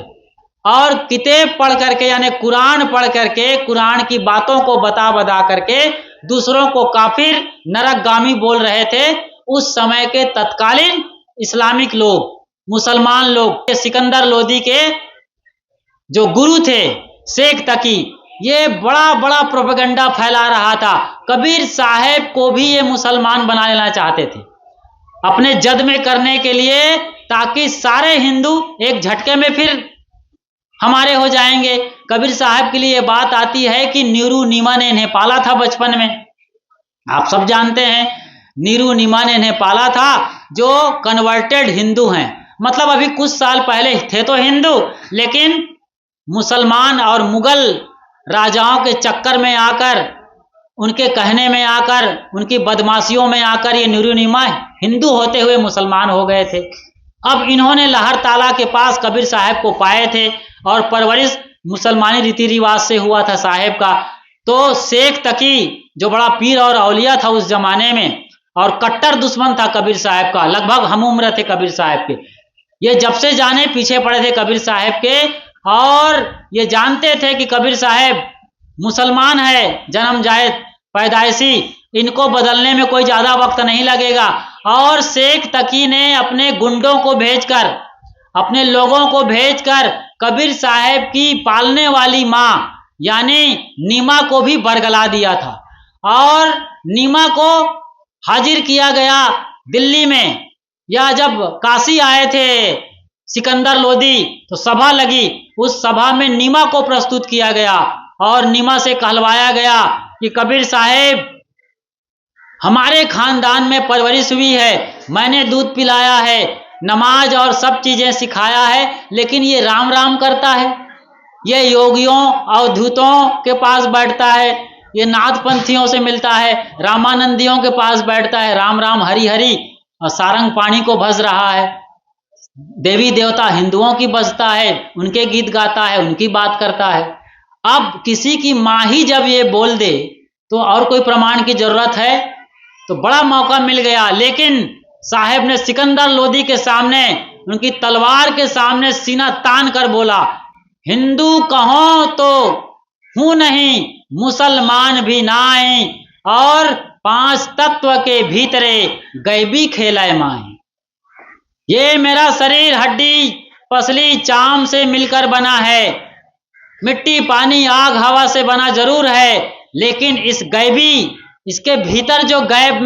और किताब पढ़ करके यानी कुरान पढ़ करके, कुरान की बातों को बता बता करके दूसरों को काफिर नरकगामी बोल रहे थे उस समय के तत्कालीन इस्लामिक लोग, मुसलमान लोग। सिकंदर लोदी के जो गुरु थे शेख तकी, ये बड़ा बड़ा प्रोपेगेंडा फैला रहा था। कबीर साहब को भी ये मुसलमान बना लेना चाहते थे अपने जद में करने के लिए, ताकि सारे हिंदू एक झटके में फिर हमारे हो जाएंगे। कबीर साहब के लिए ये बात आती है कि नीरू नीमा ने इन्हें पाला था बचपन में। आप सब जानते हैं नीरू नीमा ने इन्हें पाला था, जो कन्वर्टेड हिंदू हैं। मतलब अभी कुछ साल पहले थे तो हिंदू, लेकिन मुसलमान और मुगल राजाओं के चक्कर में आकर, उनके कहने में आकर, उनकी बदमाशियों में आकर ये नीरू नीमा हिंदू होते हुए मुसलमान हो गए थे। अब इन्होंने लहर ताला के पास कबीर साहब को पाए थे और परवरिश मुसलमानी रीति रिवाज से हुआ था साहेब का। तो शेख तकी जो बड़ा पीर और औलिया था उस जमाने में और कट्टर दुश्मन था कबीर साहब का, लगभग हम उम्र थे कबीर साहब के। ये जब से जाने पीछे पड़े थे कबीर साहब के, और ये जानते थे कि कबीर साहब मुसलमान है जन्म जायज पैदाइशी, इनको बदलने में कोई ज्यादा वक्त नहीं लगेगा। और शेख तकी ने अपने गुंडों को भेजकर, अपने लोगों को भेजकर कबीर साहब की पालने वाली माँ यानी नीमा को भी बरगला दिया था। और नीमा को हाजिर किया गया दिल्ली में, या जब काशी आए थे सिकंदर लोदी तो सभा लगी, उस सभा में नीमा को प्रस्तुत किया गया और नीमा से कहलवाया गया कि कबीर साहब हमारे खानदान में परवरिश हुई है, मैंने दूध पिलाया है, नमाज और सब चीजें सिखाया है, लेकिन ये राम राम करता है, ये योगियों अवधूतों के पास बैठता है, ये नाथपंथियों से मिलता है, रामानंदियों के पास बैठता है, राम राम हरि हरि और सारंग पानी को भज रहा है, देवी देवता हिंदुओं की बजता है, उनके गीत गाता है, उनकी बात करता है। अब किसी की माँ ही जब ये बोल दे तो और कोई प्रमाण की जरूरत है? तो बड़ा मौका मिल गया। लेकिन साहब ने सिकंदर लोदी के सामने, उनकी तलवार के सामने सीना तान कर बोला, हिंदू कहो तो हूं नहीं, मुसलमान भी नाई, और 5 तत्व के भीतरे गैबी खेलाए माए। ये मेरा शरीर हड्डी पसली चाम से मिलकर बना है, मिट्टी पानी आग हवा से बना जरूर है, लेकिन इस गैबी, इसके भीतर जो गैप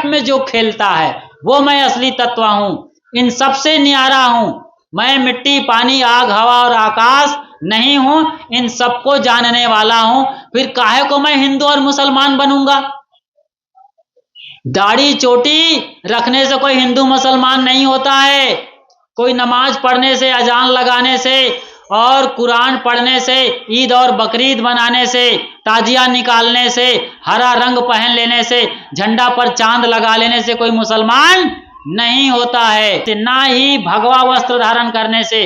में जो खेलता है वो मैं असली तत्व हूं, इन सबसे न्यारा हूं। मैं मिट्टी पानी आग हवा और आकाश नहीं हूं, इन सबको जानने वाला हूं। फिर काहे को मैं हिंदू और मुसलमान बनूंगा? दाढ़ी चोटी रखने से कोई हिंदू मुसलमान नहीं होता है। कोई नमाज पढ़ने से, अजान लगाने से और कुरान पढ़ने से, ईद और बकरीद मनाने से, ताजिया निकालने से, हरा रंग पहन लेने से, झंडा पर चांद लगा लेने से कोई मुसलमान नहीं होता है। ना ही भगवा वस्त्र धारण करने से,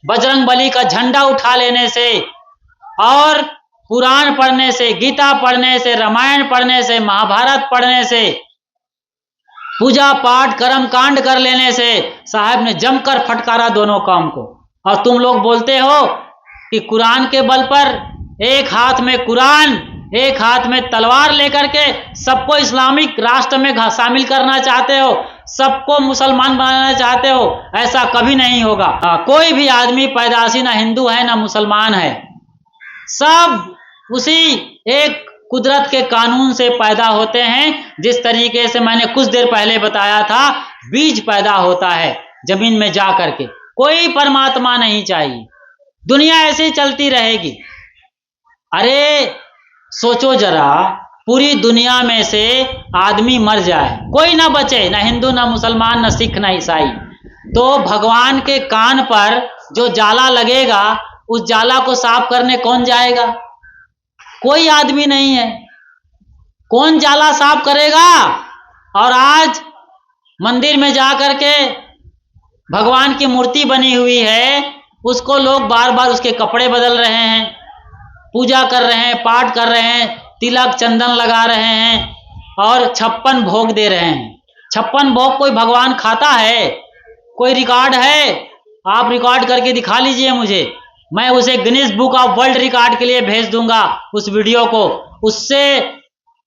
बजरंग बली का झंडा उठा लेने से, और कुरान पढ़ने से, गीता पढ़ने से, रामायण पढ़ने से, महाभारत पढ़ने से, पूजा पाठ कर्म कांड कर लेने से साहब ने जमकर फटकारा दोनों काम को। और तुम लोग बोलते हो कि कुरान के बल पर एक हाथ में कुरान, एक हाथ में तलवार लेकर के सबको इस्लामिक राष्ट्र में शामिल करना चाहते हो, सबको मुसलमान बनाना चाहते हो। ऐसा कभी नहीं होगा। कोई भी आदमी पैदाशी ना हिंदू है ना मुसलमान है, सब उसी एक कुदरत के कानून से पैदा होते हैं। जिस तरीके से मैंने कुछ देर पहले बताया था, बीज पैदा होता है जमीन में जा करके। कोई परमात्मा नहीं चाहिए, दुनिया ऐसे ही चलती रहेगी। अरे सोचो जरा, पूरी दुनिया में से आदमी मर जाए, कोई ना बचे, ना हिंदू ना मुसलमान ना सिख ना ईसाई, तो भगवान के कान पर जो जाला लगेगा उस जाला को साफ करने कौन जाएगा? कोई आदमी नहीं है। कौन जाला साफ करेगा? और आज मंदिर में जा करके भगवान की मूर्ति बनी हुई है, उसको लोग बार बार उसके कपड़े बदल रहे हैं, पूजा कर रहे हैं, पाठ कर रहे हैं, तिलक चंदन लगा रहे हैं और 56 भोग दे रहे हैं। 56 भोग कोई भगवान खाता है? कोई रिकॉर्ड है? आप रिकॉर्ड करके दिखा लीजिए मुझे, मैं उसे Guinness book of world record के लिए भेज दूंगा उस वीडियो को। उससे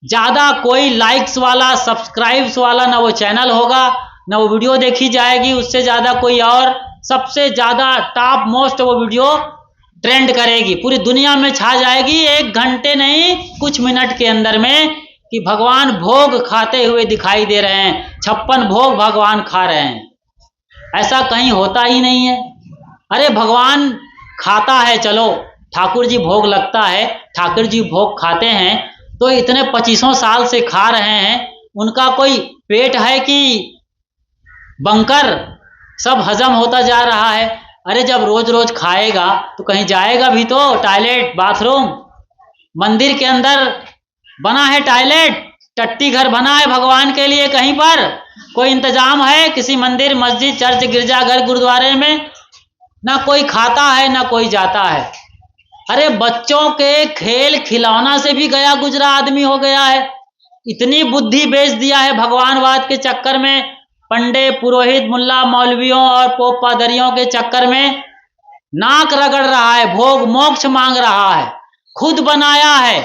ज्यादा कोई लाइक्स वाला, सब्सक्राइब्स वाला ना वो चैनल होगा, ना वो वीडियो देखी जाएगी। उससे ज्यादा कोई और, सबसे ज्यादा टॉप मोस्ट वो वीडियो ट्रेंड करेगी, पूरी दुनिया में छा जाएगी 1 घंटे नहीं कुछ मिनट के अंदर में कि भगवान भोग खाते हुए दिखाई दे रहे हैं, 56 भोग भगवान खा रहे हैं। ऐसा कहीं होता ही नहीं है। अरे भगवान खाता है, चलो ठाकुर जी भोग लगता है, ठाकुर जी भोग खाते हैं, तो इतने 25 साल से खा रहे हैं, उनका कोई पेट है कि बंकर सब हजम होता जा रहा है। अरे जब रोज रोज खाएगा तो कहीं जाएगा भी तो, टॉयलेट बाथरूम, मंदिर के अंदर बना है टॉयलेट, टट्टी घर बना है भगवान के लिए, कहीं पर कोई इंतजाम है किसी मंदिर मस्जिद चर्च गिरजाघर गुरुद्वारे में? ना कोई खाता है ना कोई जाता है। अरे बच्चों के खेल खिलौना से भी गया गुजरा आदमी हो गया है। इतनी बुद्धि बेच दिया है भगवानवाद के चक्कर में, पंडित पुरोहित मुल्ला मौलवियों और पोप पादरियों के चक्कर में नाक रगड़ रहा है, भोग मोक्ष मांग रहा है। खुद बनाया है,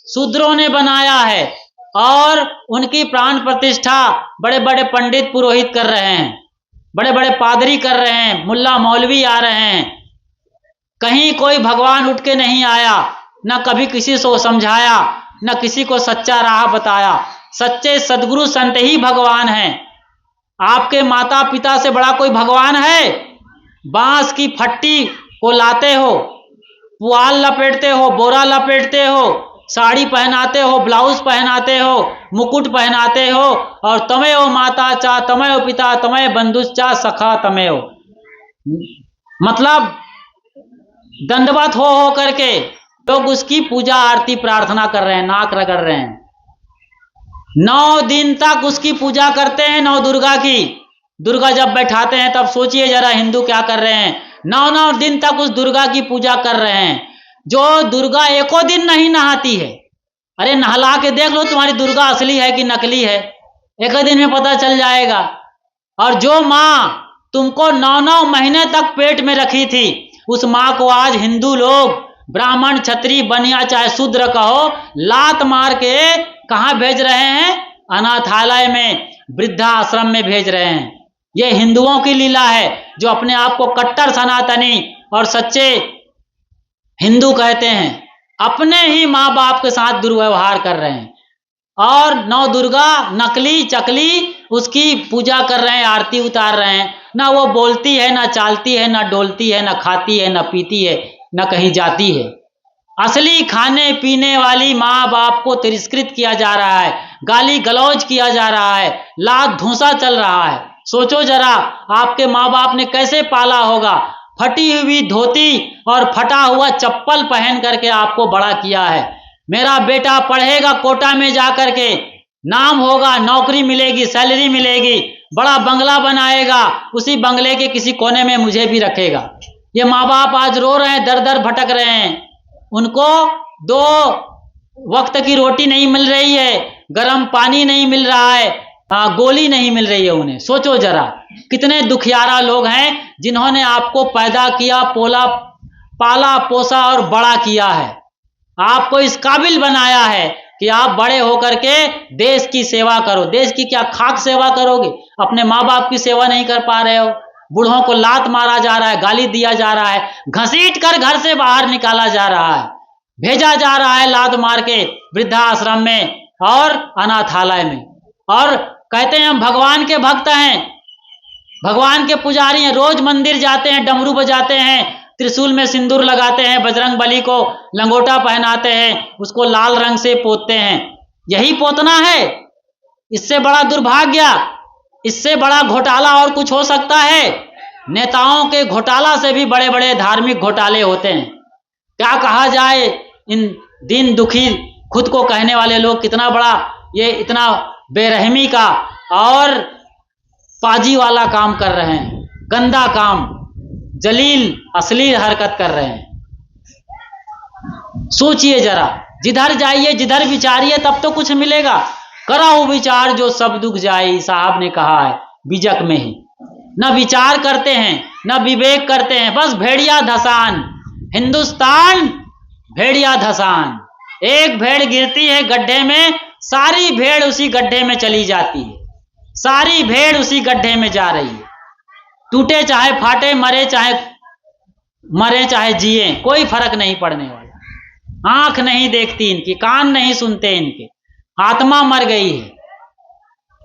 शूद्रों ने बनाया है, और उनकी प्राण प्रतिष्ठा बड़े बड़े पंडित पुरोहित कर रहे हैं, बड़े बड़े पादरी कर रहे हैं, मुल्ला मौलवी आ रहे हैं। कहीं कोई भगवान उठ के नहीं आया, न कभी किसी को समझाया, न किसी को सच्चा राह बताया। सच्चे सदगुरु संत ही भगवान हैं। आपके माता पिता से बड़ा कोई भगवान है? बांस की फट्टी को लाते हो, पुआल लपेटते हो, बोरा लपेटते हो, साड़ी पहनाते हो, ब्लाउज पहनाते हो, मुकुट पहनाते हो, और तमेव माता चा तमेव पिता तमेव बंधुश्चा सखा तमेव, मतलब दंडवत हो करके लोग उसकी पूजा आरती प्रार्थना कर रहे हैं, नाक रगड़ रहे हैं। 9 दिन तक उसकी पूजा करते हैं, 9 दुर्गा की। दुर्गा जब बैठाते हैं तब सोचिए जरा हिंदू क्या कर रहे हैं, 9 दिन तक उस दुर्गा की पूजा कर रहे हैं। जो दुर्गा एको दिन नहीं नहाती है, अरे नहला के देख लो तुम्हारी दुर्गा असली है कि नकली है, एक दिन में पता चल जाएगा। और जो माँ तुमको 9 महीने तक पेट में रखी थी, उस माँ को आज हिंदू लोग ब्राह्मण क्षत्रिय बनिया चाहे शूद्र कहो, लात मार के कहाँ भेज रहे हैं? अनाथालय में, वृद्धाश्रम में भेज रहे हैं। ये हिंदुओं की लीला है, जो अपने आप को कट्टर सनातनी और सच्चे हिंदू कहते हैं, अपने ही माँ बाप के साथ दुर्व्यवहार कर रहे हैं। और 9 दुर्गा नकली चकली उसकी पूजा कर रहे हैं, आरती उतार रहे हैं। ना वो बोलती है, ना चालती है, ना डोलती है, ना खाती है, ना पीती है, ना कहीं जाती है। असली खाने पीने वाली माँ बाप को तिरस्कृत किया जा रहा है, गाली गलौज किया जा रहा है, लात धूसा चल रहा है। सोचो जरा, आपके माँ बाप ने कैसे पाला होगा? फटी हुई धोती और फटा हुआ चप्पल पहन करके आपको बड़ा किया है। मेरा बेटा पढ़ेगा कोटा में जा करके, नाम होगा, नौकरी मिलेगी, सैलरी मिलेगी, बड़ा बंगला बनाएगा, उसी बंगले के किसी कोने में मुझे भी रखेगा। ये माँ बाप आज रो रहे हैं, दर दर भटक रहे हैं। उनको 2 वक्त की रोटी नहीं मिल रही है, गर्म पानी नहीं मिल रहा है, गोली नहीं मिल रही है उन्हें। सोचो जरा, कितने दुखियारा लोग हैं जिन्होंने आपको पैदा किया, पाला पोसा और बड़ा किया है, आपको इस काबिल बनाया है कि आप बड़े होकर के देश की सेवा करो। देश की क्या खाक सेवा करोगे? अपने माँ बाप की सेवा नहीं कर पा रहे हो। बूढ़ों को लात मारा जा रहा है, गाली दिया जा रहा है, घसीट कर घर से बाहर निकाला जा रहा है, भेजा जा रहा है लात मार के वृद्धाश्रम में और अनाथालय में। और कहते हैं हम भगवान के भक्त हैं, भगवान के पुजारी हैं, रोज मंदिर जाते हैं, डमरू बजाते हैं, त्रिशूल में सिंदूर लगाते हैं, बजरंग बली को लंगोटा पहनाते हैं, उसको लाल रंग से पोतते हैं। यही पोतना है? इससे बड़ा दुर्भाग्य, इससे बड़ा घोटाला और कुछ हो सकता है? नेताओं के घोटाला से भी बड़े बड़े धार्मिक घोटाले होते हैं। क्या कहा जाए, इन दीन दुखी खुद को कहने वाले लोग कितना बड़ा ये इतना बेरहमी का और पाजी वाला काम कर रहे हैं, गंदा काम, जलील अश्लील हरकत कर रहे हैं। सोचिए जरा, जिधर जाइए जिधर विचारिए तब तो कुछ मिलेगा। कराओ विचार जो सब दुख जाए, साहब ने कहा है बीजक में ही। न विचार करते हैं, न विवेक करते हैं, बस भेड़िया धसान। हिंदुस्तान भेड़िया धसान। एक भेड़ गिरती है गड्ढे में, सारी भेड़ उसी गड्ढे में चली जाती है, सारी भेड़ उसी गड्ढे में जा रही है। टूटे चाहे फाटे, मरे चाहे मरे चाहे जिए कोई फर्क नहीं पड़ने वाला। आंख नहीं देखती इनकी, कान नहीं सुनते इनके, आत्मा मर गई है।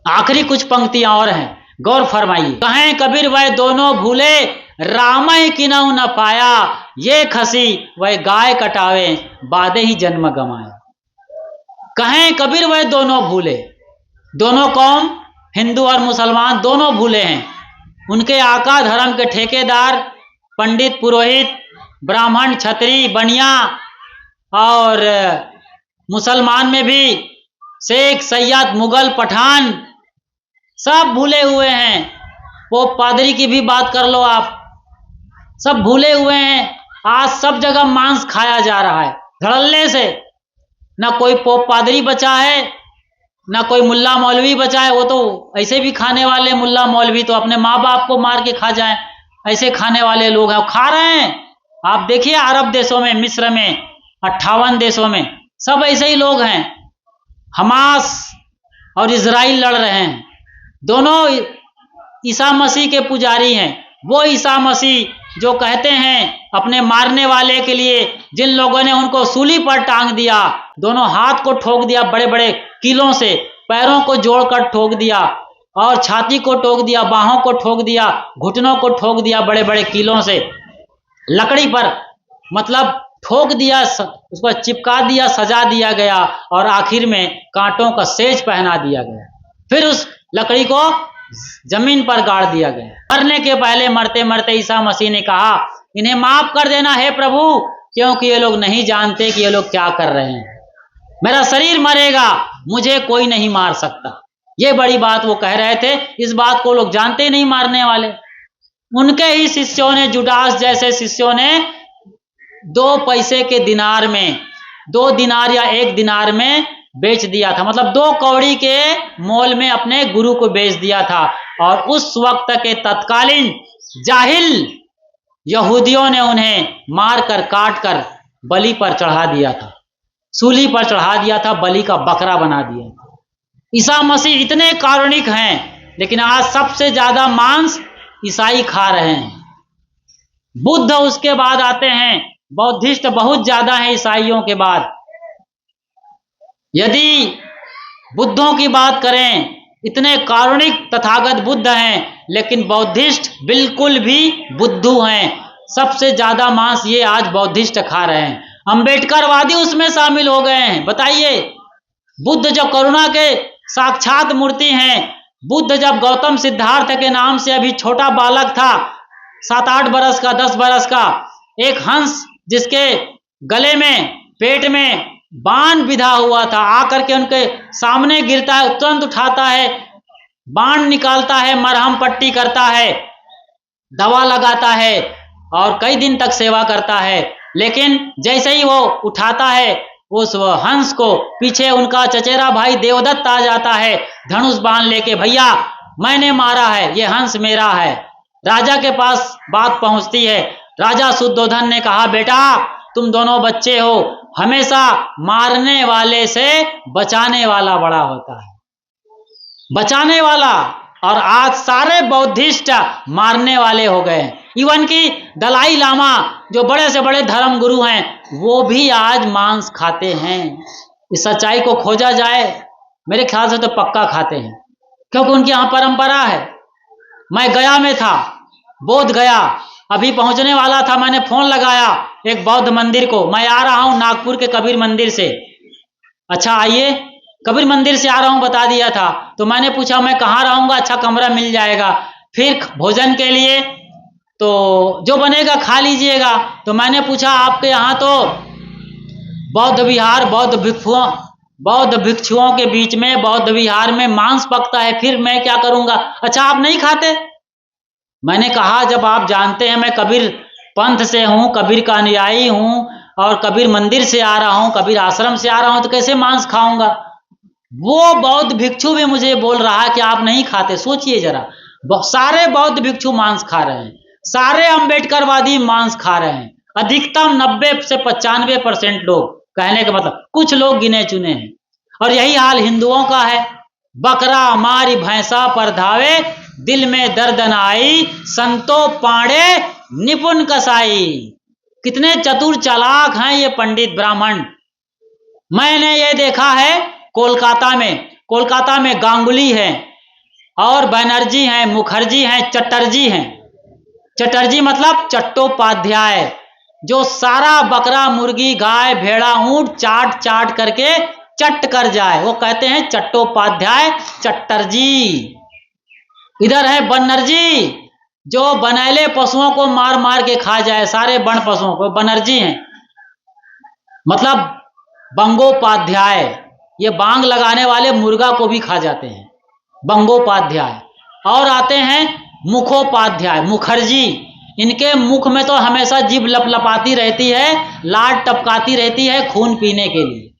आखिरी कुछ पंक्तियां और हैं, गौर फरमाइए। कहें कबीर वह दोनों भूले, राम किनहु न पाया, ये खसी वह गाय कटावे, बादे ही जन्म गमाया। कहें कबीर वह दोनों भूले, दोनों कौम हिंदू और मुसलमान दोनों भूले हैं। उनके आका धर्म के ठेकेदार, पंडित पुरोहित, ब्राह्मण क्षत्रिय बनिया, और मुसलमान में भी शेख सैयद मुगल पठान सब भूले हुए हैं। पोप पादरी की भी बात कर लो आप, सब भूले हुए हैं। आज सब जगह मांस खाया जा रहा है धड़ल्ले से। ना कोई पोप पादरी बचा है, ना कोई मुल्ला मौलवी बचा है। वो तो ऐसे भी खाने वाले मुल्ला मौलवी तो अपने माँ बाप को मार के खा जाएं, ऐसे खाने वाले लोग हैं, खा रहे हैं। आप देखिए अरब देशों में, मिस्र में, 58 देशों में सब ऐसे ही लोग हैं। हमास और इजराइल लड़ रहे हैं, दोनों ईसा मसीह के पुजारी हैं। वो ईसा मसीह जो कहते हैं अपने मारने वाले के लिए, जिन लोगों ने उनको सूली पर टांग दिया, दोनों हाथ को ठोक दिया बड़े बड़े कीलों से, पैरों को जोड़कर ठोक दिया, और छाती को ठोक दिया, बाहों को ठोक दिया, घुटनों को ठोक दिया बड़े बड़े कीलों से, लकड़ी पर मतलब ठोक दिया, उसको चिपका दिया, सजा दिया गया, और आखिर में कांटों का सेज पहना दिया गया। फिर उस लकड़ी को जमीन पर गाड़ दिया गया। मरने के पहले मरते मरते ईसा मसीह ने कहा, इन्हें माफ कर देना है प्रभु, क्योंकि ये लोग नहीं जानते कि ये लोग क्या कर रहे हैं। मेरा शरीर मरेगा, मुझे कोई नहीं मार सकता। ये बड़ी बात वो कह रहे थे। इस बात को लोग जानते नहीं मारने वाले। उनके ही शिष्यों ने, जुडास जैसे शिष्यों ने 2 पैसे के दिनार में, 2 दिनार या 1 दिनार में बेच दिया था, मतलब 2 कौड़ी के मोल में अपने गुरु को बेच दिया था। और उस वक्त के तत्कालीन जाहिल यहूदियों ने उन्हें मारकर काट कर बलि पर चढ़ा दिया था, सूली पर चढ़ा दिया था, बलि का बकरा बना दिया था। ईसा मसीह इतने कारुणिक हैं, लेकिन आज सबसे ज्यादा मांस ईसाई खा रहे हैं। बुद्ध उसके बाद आते हैं, बौद्धिस्ट बहुत ज्यादा हैं ईसाइयों के बाद। यदि बुद्धों की बात करें, इतने कारुणिक तथागत बुद्ध हैं, लेकिन बौद्धिस्ट बिल्कुल भी बुद्धू हैं। सबसे ज्यादा मांस ये आज बौद्धिस्ट खा रहे हैं। अम्बेडकरवादी उसमें शामिल हो गए हैं। बताइए, बुद्ध जो करुणा के साक्षात मूर्ति हैं, बुद्ध जब गौतम सिद्धार्थ के नाम से अभी छोटा बालक था, 7-8 बरस का, 10 बरस का, एक हंस जिसके गले में, पेट में बाण विधा हुआ था, आकर के उनके सामने गिरता है, तुरंत उठाता है, बाण निकालता है, मरहम पट्टी करता है, दवा लगाता है और कई दिन तक सेवा करता है। लेकिन जैसे ही वो उठाता है उस हंस को, पीछे उनका चचेरा भाई देवदत्त आ जाता है धनुष बाण लेके, भैया मैंने मारा है, ये हंस मेरा है। राजा के पास बात पहुंचती है। राजा शुद्धोधन ने कहा, बेटा तुम दोनों बच्चे हो, हमेशा मारने वाले से बचाने वाला बड़ा होता है, बचाने वाला। और आज सारे बौद्धिस्ट मारने वाले हो गए। इवन कि दलाई लामा जो बड़े से बड़े धर्म गुरु हैं, वो भी आज मांस खाते हैं। इस सच्चाई को खोजा जाए, मेरे ख्याल से तो पक्का खाते हैं, क्योंकि उनकी यहाँ परंपरा है। मैं गया में था, बोध गया, अभी पहुंचने वाला था, मैंने फोन लगाया एक बौद्ध मंदिर को, मैं आ रहा हूं नागपुर के कबीर मंदिर से। अच्छा आइए, कबीर मंदिर से आ रहा हूं बता दिया था। तो मैंने पूछा मैं कहाँ रहूंगा, अच्छा कमरा मिल जाएगा, फिर भोजन के लिए तो जो बनेगा खा लीजिएगा। तो मैंने पूछा आपके यहाँ तो बौद्ध विहार, बौद्ध भिक्षुओं के बीच में बौद्ध विहार में मांस पकता है, फिर मैं क्या करूंगा? अच्छा आप नहीं खाते? मैंने कहा जब आप जानते हैं मैं कबीर पंथ से हूं, कबीर का अनुयायी हूं और कबीर मंदिर से आ रहा हूं, कबीर आश्रम से आ रहा हूं, तो कैसे मांस खाऊंगा? वो बौद्ध भिक्षु भी मुझे बोल रहा है कि आप नहीं खाते। सोचिए जरा, सारे बौद्ध भिक्षु मांस खा रहे हैं, सारे अम्बेडकरवादी मांस खा रहे हैं, अधिकतम 90 से 95% लोग, कहने का मतलब कुछ लोग गिने चुने हैं। और यही हाल हिंदुओं का है। बकरा मारी भैंसा पर धावे, दिल में दर्द न आई, संतो पाड़े निपुण कसाई। कितने चतुर चालाक हैं ये पंडित ब्राह्मण। मैंने ये देखा है कोलकाता में गांगुली है और बनर्जी हैं, मुखर्जी हैं, चटर्जी हैं। चटर्जी मतलब चट्टोपाध्याय, जो सारा बकरा मुर्गी गाय भेड़ा ऊंट चाट चाट करके चट कर जाए, वो कहते हैं चट्टोपाध्याय चटर्जी। इधर है बनर्जी, जो बनैले पशुओं को मार मार के खा जाए, सारे वन पशुओं को, बनर्जी हैं। मतलब बंगोपाध्याय, ये बांग लगाने वाले मुर्गा को भी खा जाते हैं, बंगोपाध्याय। और आते हैं मुखोपाध्याय, मुखर्जी। इनके मुख में तो हमेशा जीभ लपलपाती रहती है, लाट टपकाती रहती है खून पीने के लिए।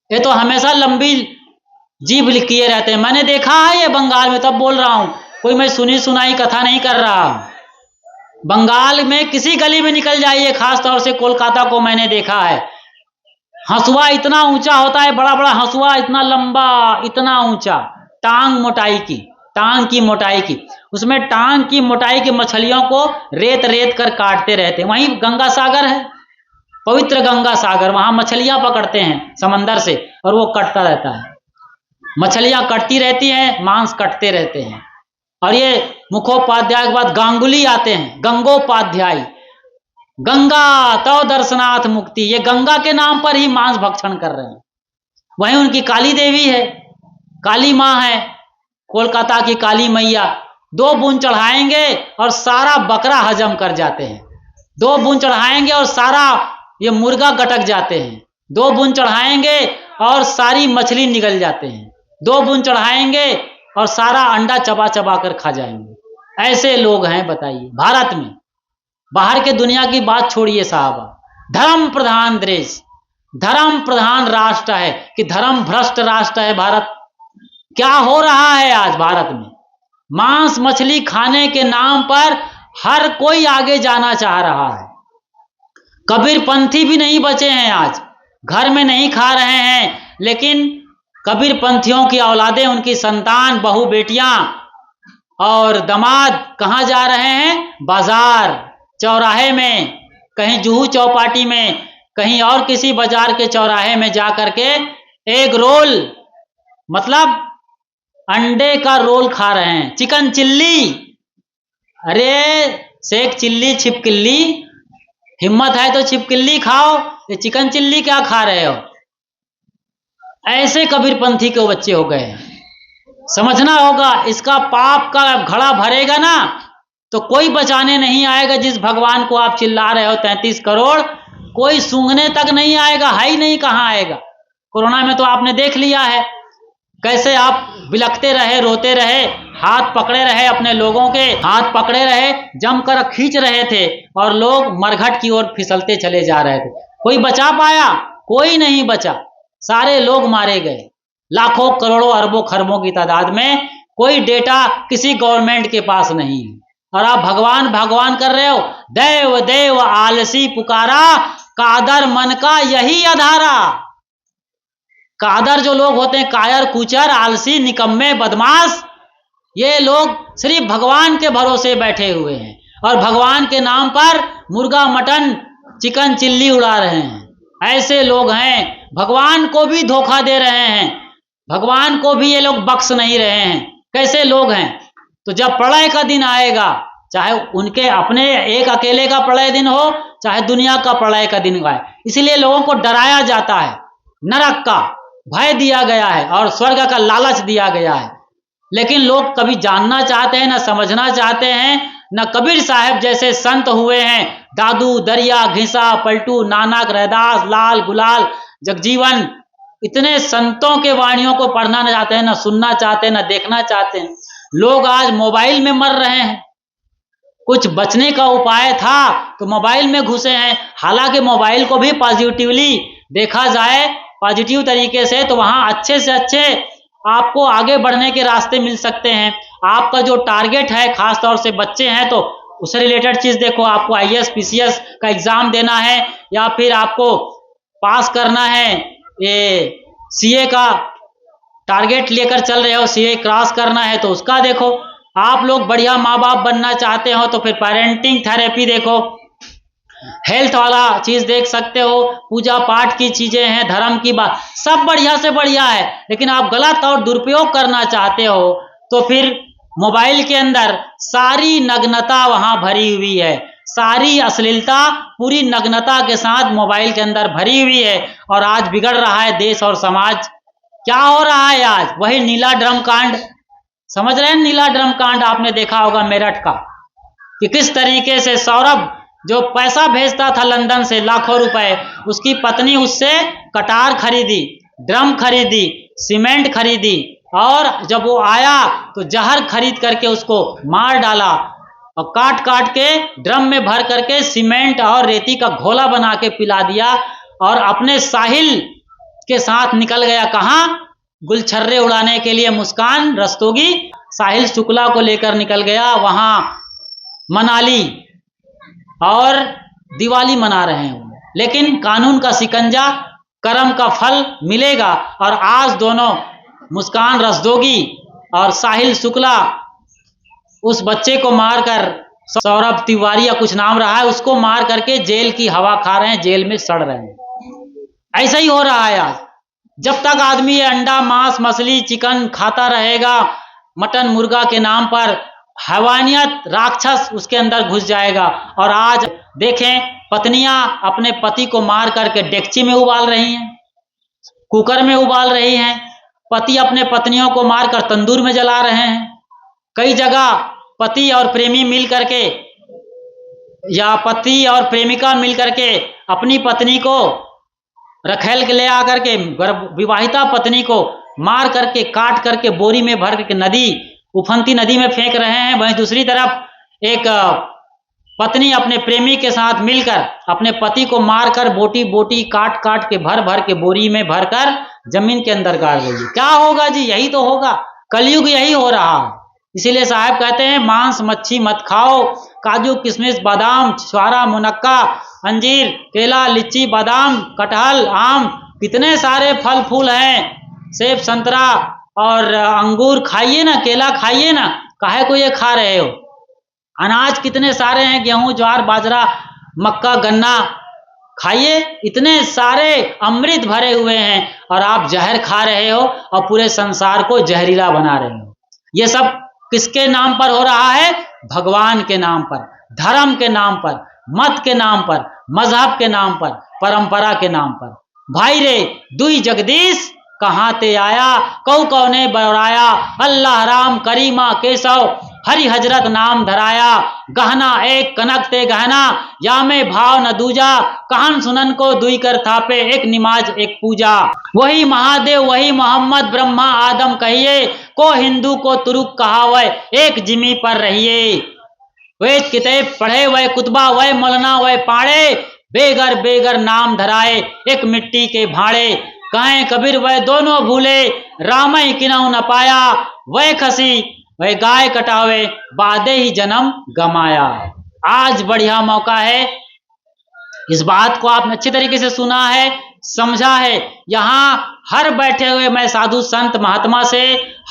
ये तो हमेशा लंबी जीभ किए रहते हैं। मैंने देखा है ये बंगाल में, तब बोल रहा हूं, कोई मैं सुनी सुनाई कथा नहीं कर रहा। बंगाल में किसी गली में निकल जाइए, खास तौर से कोलकाता को मैंने देखा है, हंसुआ इतना ऊंचा होता है, बड़ा बड़ा हंसुआ, इतना लंबा, इतना ऊंचा, टांग की मोटाई की, उसमें टांग की मोटाई की मछलियों को रेत रेत कर काटते रहते हैं। वहीं गंगा सागर है, पवित्र गंगा सागर, वहां मछलियां पकड़ते हैं समंदर से और वो कटता रहता है, मछलियां कटती रहती हैं, मांस कटते रहते हैं। और ये मुखोपाध्याय के बाद गांगुली आते हैं, गंगोपाध्याय। गंगा तो दर्शनाथ मुक्ति, ये गंगा के नाम पर ही मांस भक्षण कर रहे हैं। वहीं उनकी काली देवी है, काली माँ है, कोलकाता की काली मैया। 2 बूंद चढ़ाएंगे और सारा बकरा हजम कर जाते हैं, 2 बूंद चढ़ाएंगे और सारा ये मुर्गा गटक जाते हैं, 2 बूंद चढ़ाएंगे और सारी मछली निगल जाते हैं, 2 बूंद चढ़ाएंगे और सारा अंडा चबा चबा कर खा जाएंगे। ऐसे लोग हैं, बताइए, भारत में। बाहर के दुनिया की बात छोड़िए साहब, धर्म प्रधान देश, धर्म प्रधान राष्ट्र है कि धर्म भ्रष्ट राष्ट्र है भारत। क्या हो रहा है आज भारत में? मांस मछली खाने के नाम पर हर कोई आगे जाना चाह रहा है। कबीरपंथी भी नहीं बचे हैं आज, घर में नहीं खा रहे हैं, लेकिन कबीरपंथियों की औलादें, उनकी संतान, बहू बेटियां और दामाद कहाँ जा रहे हैं? बाजार, चौराहे में, कहीं जुहू चौपाटी में, कहीं और किसी बाजार के चौराहे में जा करके एग रोल, मतलब अंडे का रोल खा रहे हैं, चिकन चिल्ली। अरे शेख चिल्ली, छिपकिल्ली, हिम्मत है तो छिपकिल्ली खाओ, ये चिकन चिल्ली क्या खा रहे हो? ऐसे कबीरपंथी के बच्चे हो गए हैं। समझना होगा, इसका पाप का घड़ा भरेगा ना तो कोई बचाने नहीं आएगा। जिस भगवान को आप चिल्ला रहे हो 33 करोड़, कोई सूंघने तक नहीं आएगा, है ही नहीं, कहाँ आएगा। कोरोना में तो आपने देख लिया है कैसे आप बिलखते रहे, रोते रहे, हाथ पकड़े रहे, अपने लोगों के हाथ पकड़े रहे, जमकर खींच रहे थे और लोग मरघट की ओर फिसलते चले जा रहे थे। कोई बचा पाया? कोई नहीं बचा, सारे लोग मारे गए। लाखों करोड़ों अरबों खरबों की तादाद में कोई डेटा किसी गवर्नमेंट के पास नहीं है, और आप भगवान भगवान कर रहे हो। देव देव आलसी पुकारा, कादर मन का यही अधारा। कादर जो लोग होते हैं, कायर, कुचर, आलसी, निकम्मे, बदमाश, ये लोग सिर्फ भगवान के भरोसे बैठे हुए हैं और भगवान के नाम पर मुर्गा मटन चिकन चिल्ली उड़ा रहे हैं। ऐसे लोग हैं, भगवान को भी धोखा दे रहे हैं, भगवान को भी ये लोग बख्श नहीं रहे हैं। कैसे लोग हैं? तो जब प्रलय का दिन आएगा, चाहे उनके अपने एक अकेले का प्रलय दिन हो, चाहे दुनिया का प्रलय का दिन आए, इसलिए लोगों को डराया जाता है, नरक का भय दिया गया है और स्वर्ग का लालच दिया गया है। लेकिन लोग कभी जानना चाहते हैं, ना समझना चाहते हैं, न कबीर साहब जैसे संत हुए हैं, दादू, दरिया, घिसा, पलटू, नानक, रैदास, लाल, गुलाल, जगजीवन, इतने संतों के वाणियों को पढ़ना न चाहते हैं, ना सुनना चाहते हैं, ना देखना चाहते हैं। लोग आज मोबाइल में मर रहे हैं। कुछ बचने का उपाय था तो मोबाइल में घुसे हैं। हालांकि मोबाइल को भी पॉजिटिवली देखा जाए, पॉजिटिव तरीके से, तो वहां अच्छे से अच्छे आपको आगे बढ़ने के रास्ते मिल सकते हैं। आपका जो टारगेट है, खास तौर से बच्चे हैं तो उससे रिलेटेड चीज देखो। आपको आईएएस पीसीएस का एग्जाम देना है या फिर आपको पास करना है, ये सीए का टारगेट लेकर चल रहे हो, सीए क्रॉस करना है तो उसका देखो। आप लोग बढ़िया माँ बाप बनना चाहते हो तो फिर पेरेंटिंग थेरेपी देखो, हेल्थ वाला चीज देख सकते हो, पूजा पाठ की चीजें हैं, धर्म की बात, सब बढ़िया से बढ़िया है। लेकिन आप गलत और दुरुपयोग करना चाहते हो तो फिर मोबाइल के अंदर सारी नग्नता वहां भरी हुई है, सारी अश्लीलता पूरी नग्नता के साथ मोबाइल के अंदर भरी हुई है। और आज बिगड़ रहा है देश और समाज। क्या हो रहा है आज? वही नीला ड्रम कांड, समझ रहे हैं? नीला ड्रम कांड आपने देखा होगा मेरठ का, कि किस तरीके से सौरभ जो पैसा भेजता था लंदन से लाखों रुपए, उसकी पत्नी उससे कटार खरीदी, ड्रम खरीदी, सीमेंट खरीदी, और जब वो आया तो जहर खरीद करके उसको मार डाला और काट काट के ड्रम में भर करके सीमेंट और रेती का घोला बना के पिला दिया और अपने साहिल के साथ निकल गया। कहाँ? गुलछर्रे उड़ाने के लिए मुस्कान रस्तोगी साहिल शुक्ला को लेकर निकल गया वहां मनाली, और दिवाली मना रहे हैं। लेकिन कानून का शिकंजा, कर्म का फल मिलेगा। और आज दोनों मुस्कान रस्तोगी और साहिल शुक्ला उस बच्चे को मारकर, सौरभ तिवारी या कुछ नाम रहा है, उसको मार करके जेल की हवा खा रहे हैं, जेल में सड़ रहे हैं। ऐसा ही हो रहा है आज। जब तक आदमी ये अंडा मांस मछली चिकन खाता रहेगा, मटन मुर्गा के नाम पर, हैवानियत राक्षस उसके अंदर घुस जाएगा। और आज देखें, पत्नियां अपने पति को मार करके डेगची में उबाल रही हैं, कुकर में उबाल रही हैं, पति अपने पत्नियों को मारकर तंदूर में जला रहे हैं। कई जगह पति और प्रेमी मिल करके या पति और प्रेमिका मिल करके अपनी पत्नी को रखेल के ले आकर के, विवाहिता पत्नी को मार करके काट करके बोरी में भर करके नदी, उफनती नदी में फेंक रहे हैं। वहीं दूसरी तरफ एक पत्नी अपने प्रेमी के साथ मिलकर अपने पति को मारकर बोटी बोटी काट काट के भर भर के बोरी में भरकर जमीन के अंदर गाड़ देगी। क्या होगा जी? यही तो होगा, कलयुग यही हो रहा है। इसीलिए साहब कहते हैं मांस मच्छी मत खाओ, काजू किशमिश बादाम छुआरा मुनक्का अंजीर केला लीची बादाम कटहल आम, कितने सारे फल फूल हैं, सेब संतरा और अंगूर खाइए ना, केला खाइए ना, काहे को ये खा रहे हो? अनाज कितने सारे हैं, गेहूं ज्वार बाजरा मक्का गन्ना खाइए, इतने सारे अमृत भरे हुए हैं, और आप जहर खा रहे हो और पूरे संसार को जहरीला बना रहे हो। ये सब किसके नाम पर हो रहा है? भगवान के नाम पर, धर्म के नाम पर, मत के नाम पर, मजहब के नाम पर, परंपरा के नाम पर। भाई रे दुई जगदीश कहाँ ते आया, कौ कौने बौराया, अल्लाह राम करीमा केशव हरि हजरत नाम धराया, गहना एक कनक ते गहना, या में भाव न दूजा, कहन सुनन को दुई कर थापे, एक निमाज एक पूजा। वही महादेव वही मोहम्मद ब्रह्मा आदम कहिए, को हिंदू को तुरुक कहावे, एक जिमी पर रहिए। वेद किताब पढ़े वह कुतबा वह मौलाना वह पाड़े, बेगर बेगर नाम धराए, एक मिट्टी के भाड़े। कहें कबीर वह दोनों भूले, रामय किनऊ न पाया, वह खसी वह गाय कटावे, बादे ही जन्म गमाया। आज बढ़िया मौका है, इस बात को आपने अच्छी तरीके से सुना है, समझा है। यहाँ हर बैठे हुए मैं साधु संत महात्मा से,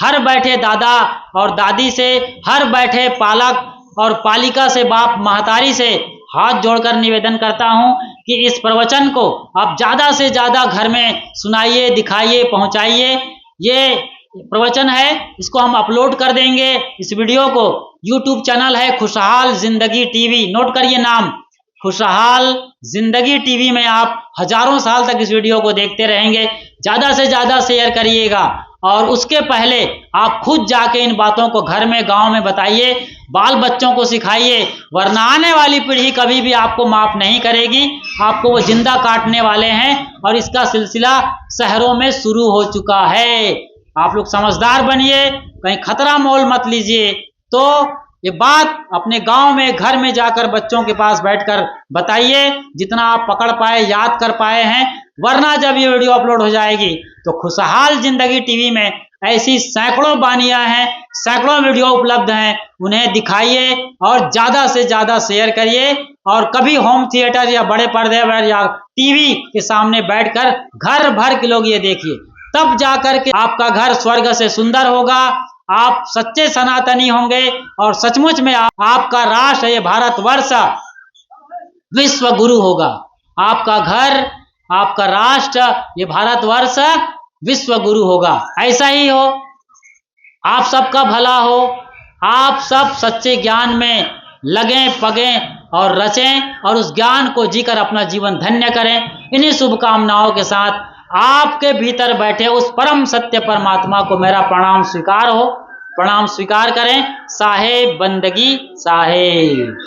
हर बैठे दादा और दादी से, हर बैठे पालक और पालिका से, बाप महतारी से हाथ जोड़कर निवेदन करता हूं कि इस प्रवचन को आप ज्यादा से ज्यादा घर में सुनाइए, दिखाइए, पहुंचाइए। ये प्रवचन है, इसको हम अपलोड कर देंगे। इस वीडियो को YouTube चैनल है खुशहाल जिंदगी टीवी, नोट करिए नाम, खुशहाल जिंदगी टीवी में आप हजारों साल तक इस वीडियो को देखते रहेंगे। ज्यादा से ज्यादा शेयर करिएगा, और उसके पहले आप खुद जाके इन बातों को घर में गांव में बताइए, बाल बच्चों को सिखाइए, वरना आने वाली पीढ़ी कभी भी आपको माफ नहीं करेगी, आपको वो जिंदा काटने वाले हैं। और इसका सिलसिला शहरों में शुरू हो चुका है। आप लोग समझदार बनिए, कहीं खतरा मोल मत लीजिए। तो ये बात अपने गांव में घर में जाकर बच्चों के पास बैठकर बताइए, जितना आप पकड़ पाए याद कर पाए हैं। वरना जब ये वीडियो अपलोड हो जाएगी तो खुशहाल जिंदगी टीवी में ऐसी सैकड़ों बानियां हैं, सैकड़ों वीडियो उपलब्ध हैं, उन्हें दिखाइए और ज्यादा से ज्यादा शेयर करिए। और कभी होम थिएटर या बड़े पर्दे पर या टीवी के सामने बैठकर घर भर के लोग ये देखिए, तब जाकर के आपका घर स्वर्ग से सुंदर होगा, आप सच्चे सनातनी होंगे और सचमुच में आपका राष्ट्र, ये भारतवर्ष विश्व गुरु होगा। आपका घर, आपका राष्ट्र, ये भारतवर्ष विश्व गुरु होगा। ऐसा ही हो, आप सबका भला हो, आप सब सच्चे ज्ञान में लगें पगें और रचें और उस ज्ञान को जीकर अपना जीवन धन्य करें। इन्हीं शुभकामनाओं के साथ आपके भीतर बैठे उस परम सत्य परमात्मा को मेरा प्रणाम स्वीकार हो, प्रणाम स्वीकार करें। साहेब बंदगी साहेब।